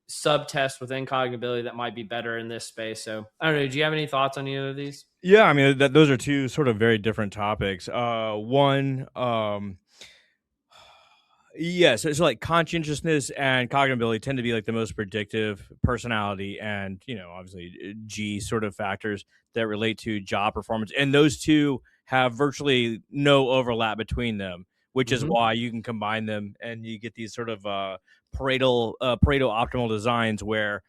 subtests within cognitive ability that might be better in this space. So I don't know. Do you have any thoughts on either of these? Yeah, I mean, those are two sort of very different topics. One, yes, so like conscientiousness and cognitive ability tend to be like the most predictive, personality and, obviously G sort of factors that relate to job performance. And those two have virtually no overlap between them, which is why you can combine them and you get these sort of Pareto optimal designs where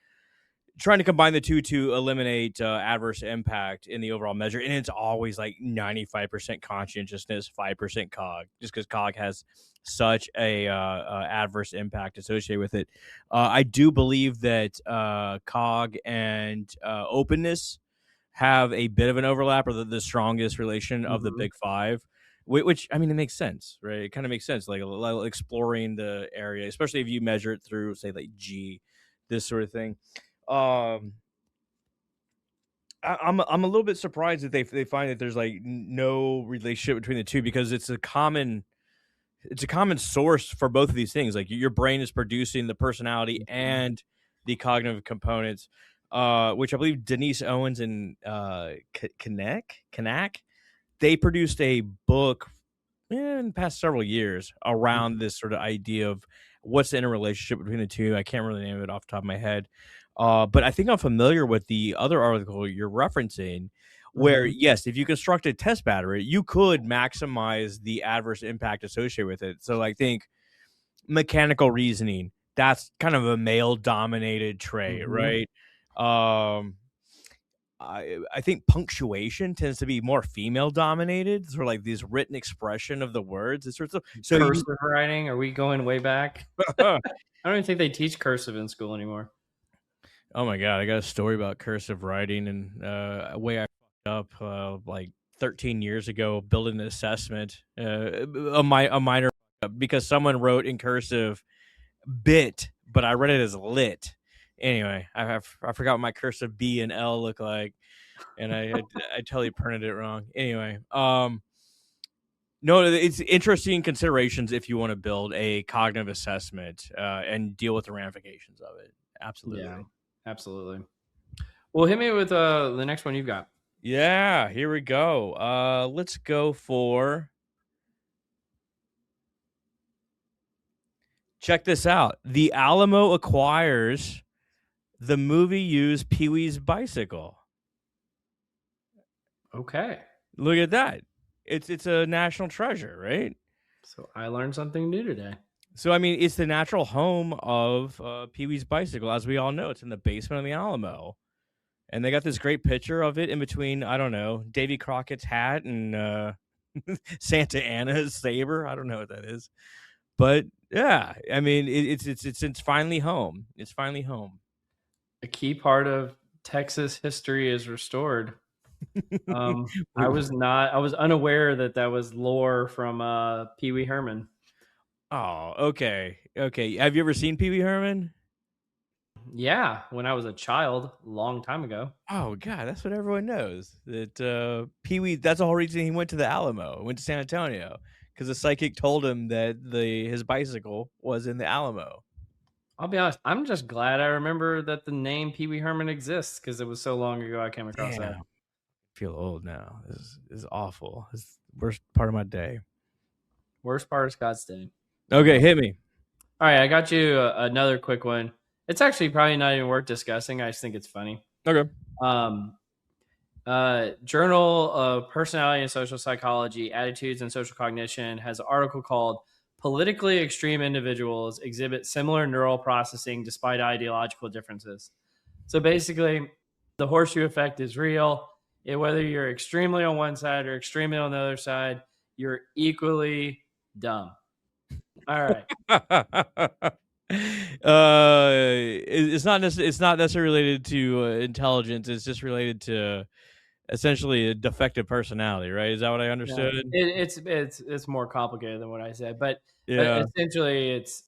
trying to combine the two to eliminate adverse impact in the overall measure. And it's always like 95% conscientiousness, 5% cog, just because cog has such a adverse impact associated with it. I do believe that cog and openness have a bit of an overlap, or the strongest relation of the Big Five, which, I mean, it makes sense, right? It kind of makes sense, like exploring the area, especially if you measure it through, say, like G, this sort of thing. I'm a little bit surprised that they find that there's like no relationship between the two, because it's a common source for both of these things. Like your brain is producing the personality and the cognitive components, which I believe Denise Owens and Kanak, they produced a book in the past several years around this sort of idea of what's the interrelationship between the two. I can't really name it off the top of my head. But I think I'm familiar with the other article you're referencing, where, yes, if you construct a test battery, you could maximize the adverse impact associated with it. So I think mechanical reasoning, that's kind of a male-dominated trait, right? I think punctuation tends to be more female-dominated, sort of like this written expression of the words. It's sort of, so cursive writing, are we going way back? I don't even think they teach cursive in school anymore. Oh my God, I got a story about cursive writing and a way I fucked up like 13 years ago building an assessment, a minor, because someone wrote in cursive bit, but I read it as lit. Anyway, I forgot what my cursive B and L look like, and I totally printed it wrong. Anyway, no, it's interesting considerations if you want to build a cognitive assessment and deal with the ramifications of it. Absolutely. Yeah, absolutely. Well, hit me with the next one you've got. Yeah, here we go. Let's go for... Check this out. The Alamo acquires the movie used Pee-wee's bicycle. Okay. Look at that. It's a national treasure, right? So I learned something new today. So, I mean, it's the natural home of Pee-wee's bicycle. As we all know, it's in the basement of the Alamo. And they got this great picture of it in between, I don't know, Davy Crockett's hat and Santa Anna's saber. I don't know what that is. But yeah, I mean, it's finally home. It's finally home. A key part of Texas history is restored. I was unaware that was lore from Pee Wee Herman. Oh, okay. Have you ever seen Pee Wee Herman? Yeah, when I was a child, a long time ago. Oh God, that's what everyone knows. That Pee Wee. That's the whole reason he went to the Alamo, went to San Antonio, because the psychic told him that his bicycle was in the Alamo. I'll be honest, I'm just glad I remember that the name Pee Wee Herman exists, because it was so long ago I came across that. I feel old now. This is awful. It's the worst part of my day. Worst part of Scott's day. Okay, hit me. All right, I got you another quick one. It's actually probably not even worth discussing. I just think it's funny. Okay. Journal of Personality and Social Psychology, Attitudes and Social Cognition has an article called Politically Extreme Individuals Exhibit Similar Neural Processing Despite Ideological Differences. So basically, the horseshoe effect is real. Whether you're extremely on one side or extremely on the other side, you're equally dumb. All right. It's not necessarily related to intelligence. It's just related to essentially a defective personality, right? Is that what I understood? Yeah, it's more complicated than what I said, but essentially it's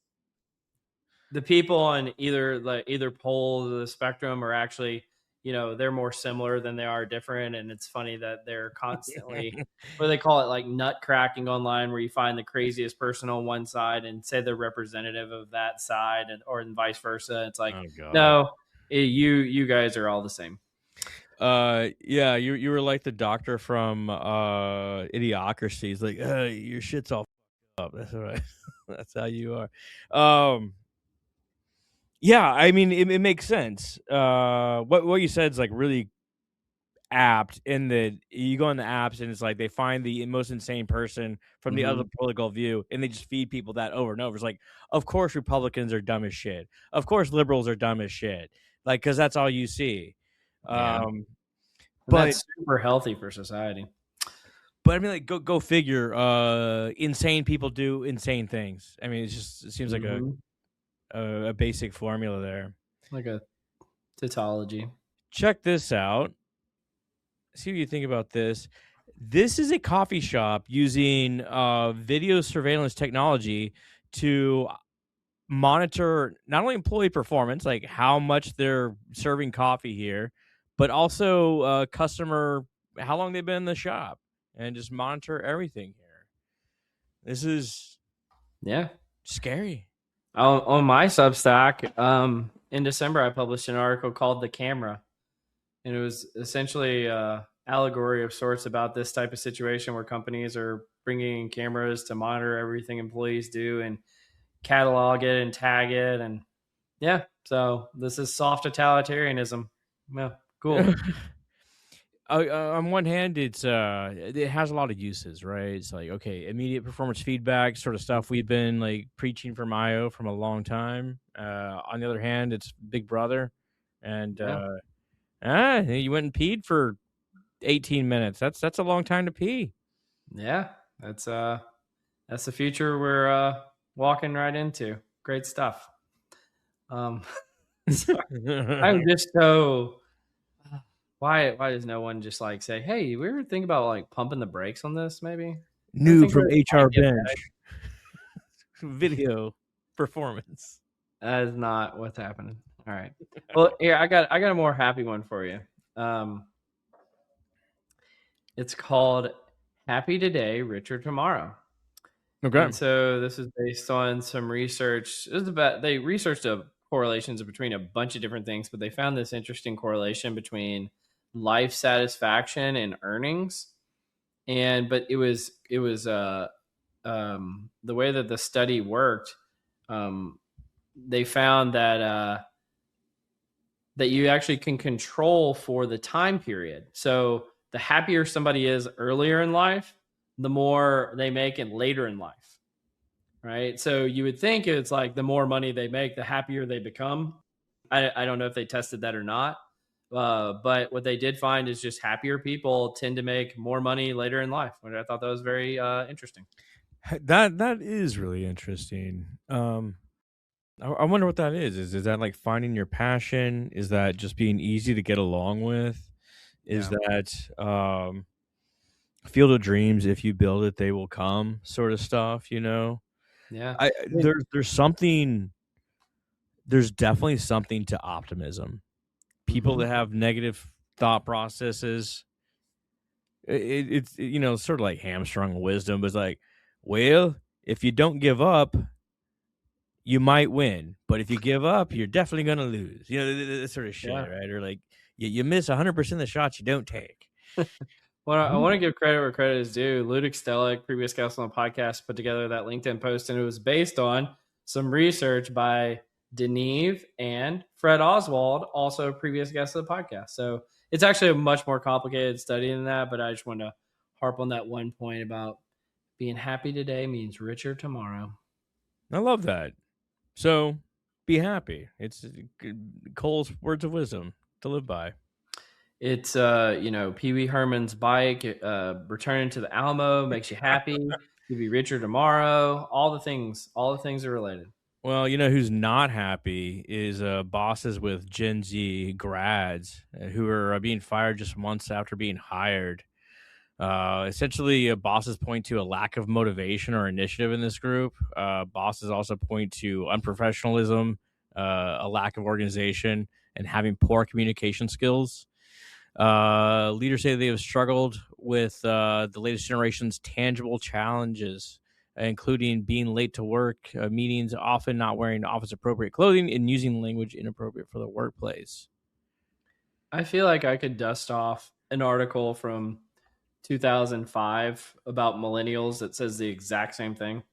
the people on either pole of the spectrum are actually, they're more similar than they are different. And it's funny that they're constantly, what do they call it? Like nut cracking online, where you find the craziest person on one side and say they're representative of that side, or vice versa. It's like, no, you guys are all the same. Yeah, you were like the doctor from Idiocracy. He's like, your shit's all up. That's right. That's how you are. Yeah, I mean, it makes sense. What you said is like really apt, in that you go on the apps and it's like they find the most insane person from the other political view, and they just feed people that over and over. It's like, of course Republicans are dumb as shit. Of course liberals are dumb as shit. Like, because that's all you see. Yeah. But that's super healthy for society. But I mean, like, go figure. Insane people do insane things. I mean, it seems like a basic formula there, like a tautology. Check this out. See what you think about this. This is a coffee shop using video surveillance technology to monitor not only employee performance, like how much they're serving coffee here, but also customer, how long they've been in the shop, and just monitor everything here. This is scary. On my Substack, in December, I published an article called "The Camera," and it was essentially an allegory of sorts about this type of situation where companies are bringing in cameras to monitor everything employees do and catalog it and tag it, and so this is soft totalitarianism. Yeah, cool. On one hand, it has a lot of uses, right? It's like, okay, immediate performance feedback sort of stuff we've been like preaching from IO from a long time. On the other hand, it's Big Brother, and you went and peed for 18 minutes. That's a long time to pee. Yeah, that's the future we're walking right into. Great stuff. I'm just so. Why does no one just like say, hey, we ever think about like pumping the brakes on this maybe? New from HR Bench. Video performance. That is not what's happening. All right. Well, here, I got a more happy one for you. It's called Happy Today, Richer Tomorrow. Okay. And so this is based on some research. They researched correlations between a bunch of different things, but they found this interesting correlation between life satisfaction and earnings. But it was the way that the study worked. They found that you actually can control for the time period. So the happier somebody is earlier in life, the more they make it later in life. right? So you would think it's like the more money they make, the happier they become. I don't know if they tested that or not. But what they did find is just happier people tend to make more money later in life. Which I thought that was very interesting. That is really interesting. I wonder what that is. Is that like finding your passion? Is that just being easy to get along with? Is Yeah. that field of dreams? If you build it, they will come. Sort of stuff. Yeah. There's something. There's definitely something to optimism. People Mhm. that have negative thought processes, it's sort of like hamstrung wisdom, but it's like, well, if you don't give up, you might win, but if you give up, you're definitely gonna lose. That sort of shit, Yeah. right? Or like you miss 100% of the shots you don't take. Well, I Mhm. want to give credit where credit is due. Ludic Stellick, previous guest on the podcast, put together that LinkedIn post, and it was based on some research by Deneve and Fred Oswald, also previous guest of the podcast. So it's actually a much more complicated study than that, but I just want to harp on that one point about being happy today means richer tomorrow. I love that. So be happy. It's Cole's words of wisdom to live by. It's Pee Wee Herman's bike, returning to the Alamo makes you happy. You'll be richer tomorrow. All the things are related. Well, who's not happy is bosses with Gen Z grads who are being fired just months after being hired. Essentially, bosses point to a lack of motivation or initiative in this group. Bosses also point to unprofessionalism, a lack of organization, and having poor communication skills. Leaders say they have struggled with the latest generation's tangible challenges, including being late to work, meetings, often not wearing office appropriate clothing, and using language inappropriate for the workplace. I feel like I could dust off an article from 2005 about millennials that says the exact same thing.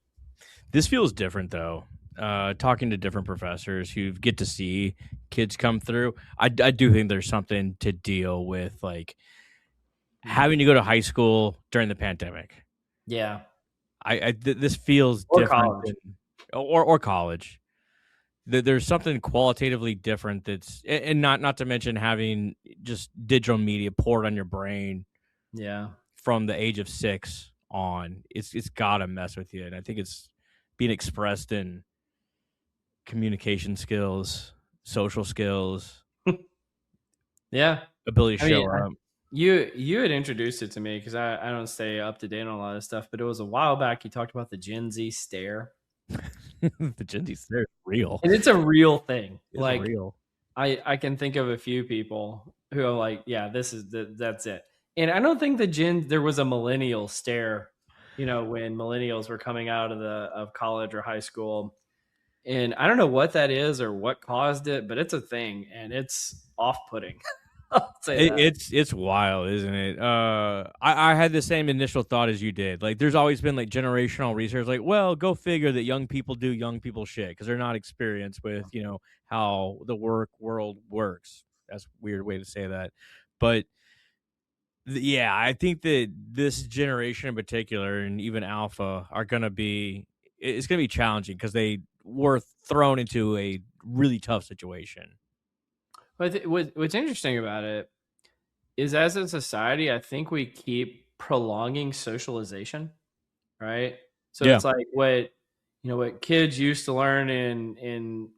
This feels different, though. Talking to different professors who get to see kids come through, I do think there's something to deal with, like having to go to high school during the pandemic. Yeah. This feels Or different college. or college. There's something qualitatively different that's, and not to mention having just digital media poured on your brain Yeah. from the age of 6 on. It's gotta mess with you, and I think it's being expressed in communication skills, social skills, Yeah. ability to I show mean, up. you had introduced it to me because I don't stay up to date on a lot of stuff, but it was a while back. You talked about the Gen Z stare. The Gen Z is real. And it's a real thing. It's Like real. I can think of a few people who are like, yeah, that's it. And I don't think there was a millennial stare, when millennials were coming out of college or high school. And I don't know what that is or what caused it, but it's a thing and it's off-putting. I'll say that. It's wild, isn't it? I had the same initial thought as you did. Like, there's always been like generational research. Like, well, go figure that young people do young people shit because they're not experienced with how the work world works. That's a weird way to say that, but yeah, I think that this generation in particular, and even Alpha, are gonna be. It's gonna be challenging because they were thrown into a really tough situation. But what's interesting about it is as a society, I think we keep prolonging socialization, right? So Yeah. it's like what kids used to learn in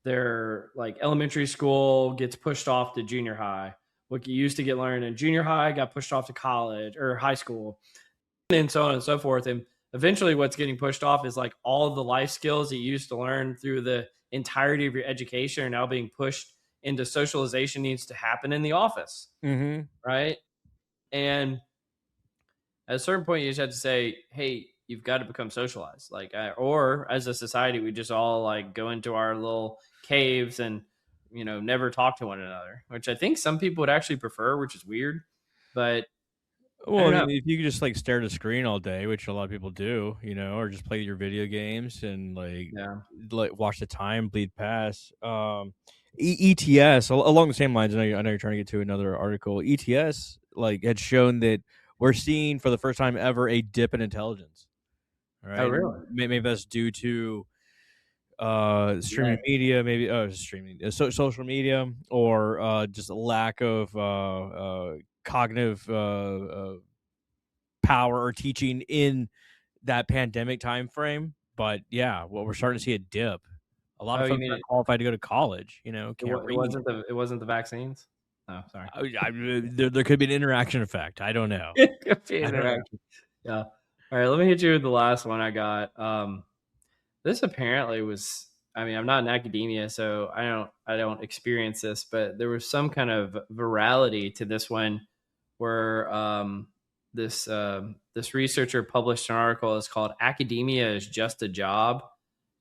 their like elementary school gets pushed off to junior high. What you used to get learned in junior high got pushed off to college or high school, and so on and so forth. And eventually, what's getting pushed off is like all the life skills that you used to learn through the entirety of your education are now being pushed into socialization needs to happen in the office, Mm-hmm. right? And at a certain point, you just have to say, "Hey, you've got to become socialized." Like, or as a society, we just all like go into our little caves and never talk to one another, which I think some people would actually prefer, which is weird. But I Well, don't I know. mean, if you could just like stare at a screen all day, which a lot of people do, or just play your video games and Yeah. watch the time bleed past. ETS along the same lines. I know you're trying to get to another article. ETS had shown that we're seeing for the first time ever a dip in intelligence. Right? Oh, really? Maybe that's due to streaming media, maybe social media, or just a lack of cognitive power or teaching in that pandemic time frame. But yeah, well, we're starting to see a dip. A lot Oh, of you folks mean aren't qualified to go to college, can't it read. wasn't the vaccines? Oh, sorry. There could be an interaction effect. I don't know. Could be interaction. Yeah. All right, let me hit you with the last one I got. This apparently was, I mean, I'm not in academia, so I don't experience this, but there was some kind of virality to this one where this researcher published an article. It's called "Academia is Just a Job,"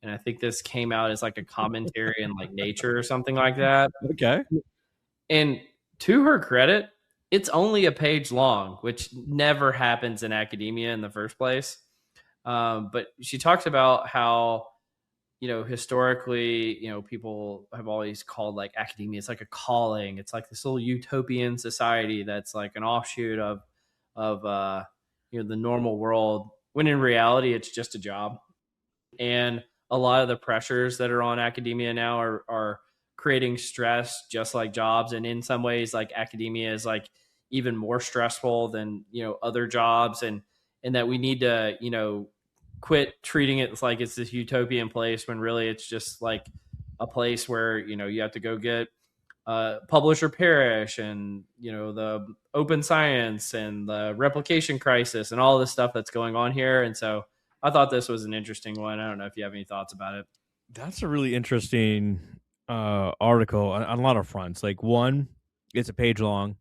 and I think this came out as like a commentary in like Nature or something like that. Okay. And to her credit, it's only a page long, which never happens in academia in the first place. But she talks about how, historically, people have always called like academia, it's like a calling. It's like this little utopian society that's like an offshoot of the normal world, when in reality, it's just a job. And a lot of the pressures that are on academia now are creating stress, just like jobs. And in some ways, like academia is like even more stressful than, other jobs. And that we need to, quit treating it like it's this utopian place when really it's just like a place where, you have to go get publish or perish, and, the open science and the replication crisis and all this stuff that's going on here. And so I thought this was an interesting one. I don't know if you have any thoughts about it. That's a really interesting article on a lot of fronts. Like, one, it's a page long,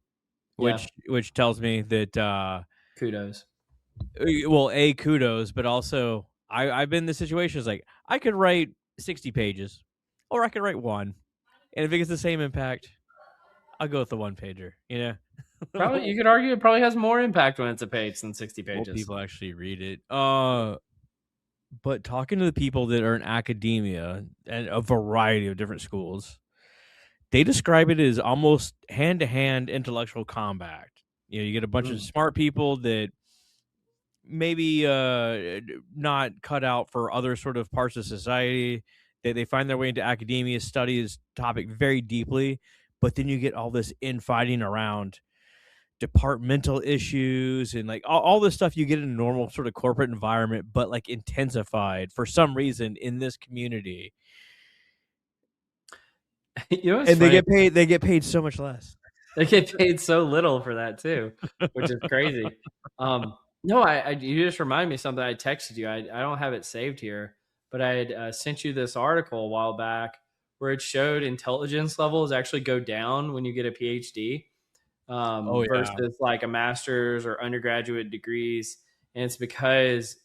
which tells me that Kudos. Well, kudos, but also I've been in this situation. It's like I could write 60 pages, or I could write one, and if it gets the same impact, I'll go with the one pager. Probably, you could argue it probably has more impact when it's a page than 60 pages. Well, people actually read it. But talking to the people that are in academia and a variety of different schools, they describe it as almost hand-to-hand intellectual combat. You get a bunch of smart people that maybe not cut out for other sort of parts of society. They find their way into academia, study this topic very deeply, but then you get all this infighting around departmental issues and like all this stuff you get in a normal sort of corporate environment, but like intensified for some reason in this community. And funny? They get paid so much less. They get paid so little for that too, which is crazy. No, you just remind me of something. I texted you. I don't have it saved here, but I had sent you this article a while back where it showed intelligence levels actually go down when you get a PhD versus like a master's or undergraduate degrees. And it's because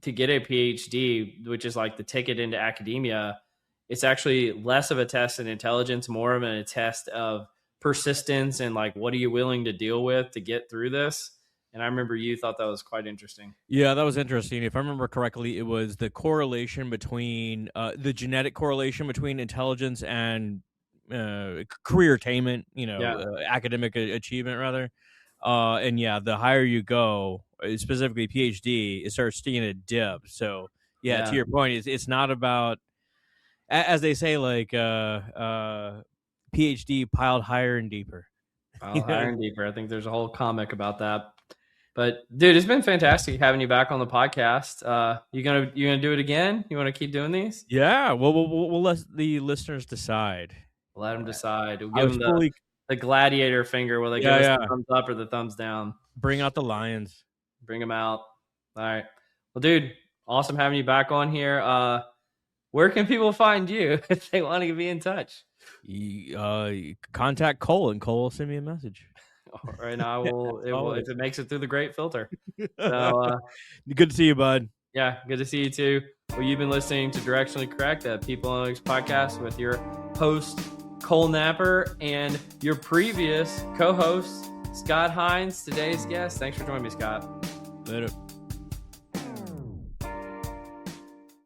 to get a PhD, which is like the ticket into academia, it's actually less of a test in intelligence, more of a test of persistence and like, what are you willing to deal with to get through this? And I remember you thought that was quite interesting. Yeah, that was interesting. If I remember correctly, it was the correlation between the genetic correlation between intelligence and career attainment, academic achievement rather. And yeah, the higher you go, specifically PhD, it starts seeing a dip. So yeah, to your point, it's not about, as they say, like PhD piled higher and deeper. Piled higher and deeper. I think there's a whole comic about that. But dude, it's been fantastic having you back on the podcast. You gonna do it again? You want to keep doing these? Yeah. We'll let the listeners decide. Let them decide. We'll give them the gladiator finger where they give us the thumbs up or the thumbs down. Bring out the lions. Bring them out. All right. Well, dude, awesome having you back on here. Where can people find you if they want to be in touch? Contact Cole, and Cole will send me a message. All right, now if it makes it through the great filter. So good to see you, bud. Yeah, good to see you too. Well, you've been listening to Directionally Correct, a People Analytics podcast with your host Cole Napper and your previous co-host Scott Hines. Today's guest. Thanks for joining me, Scott. Later.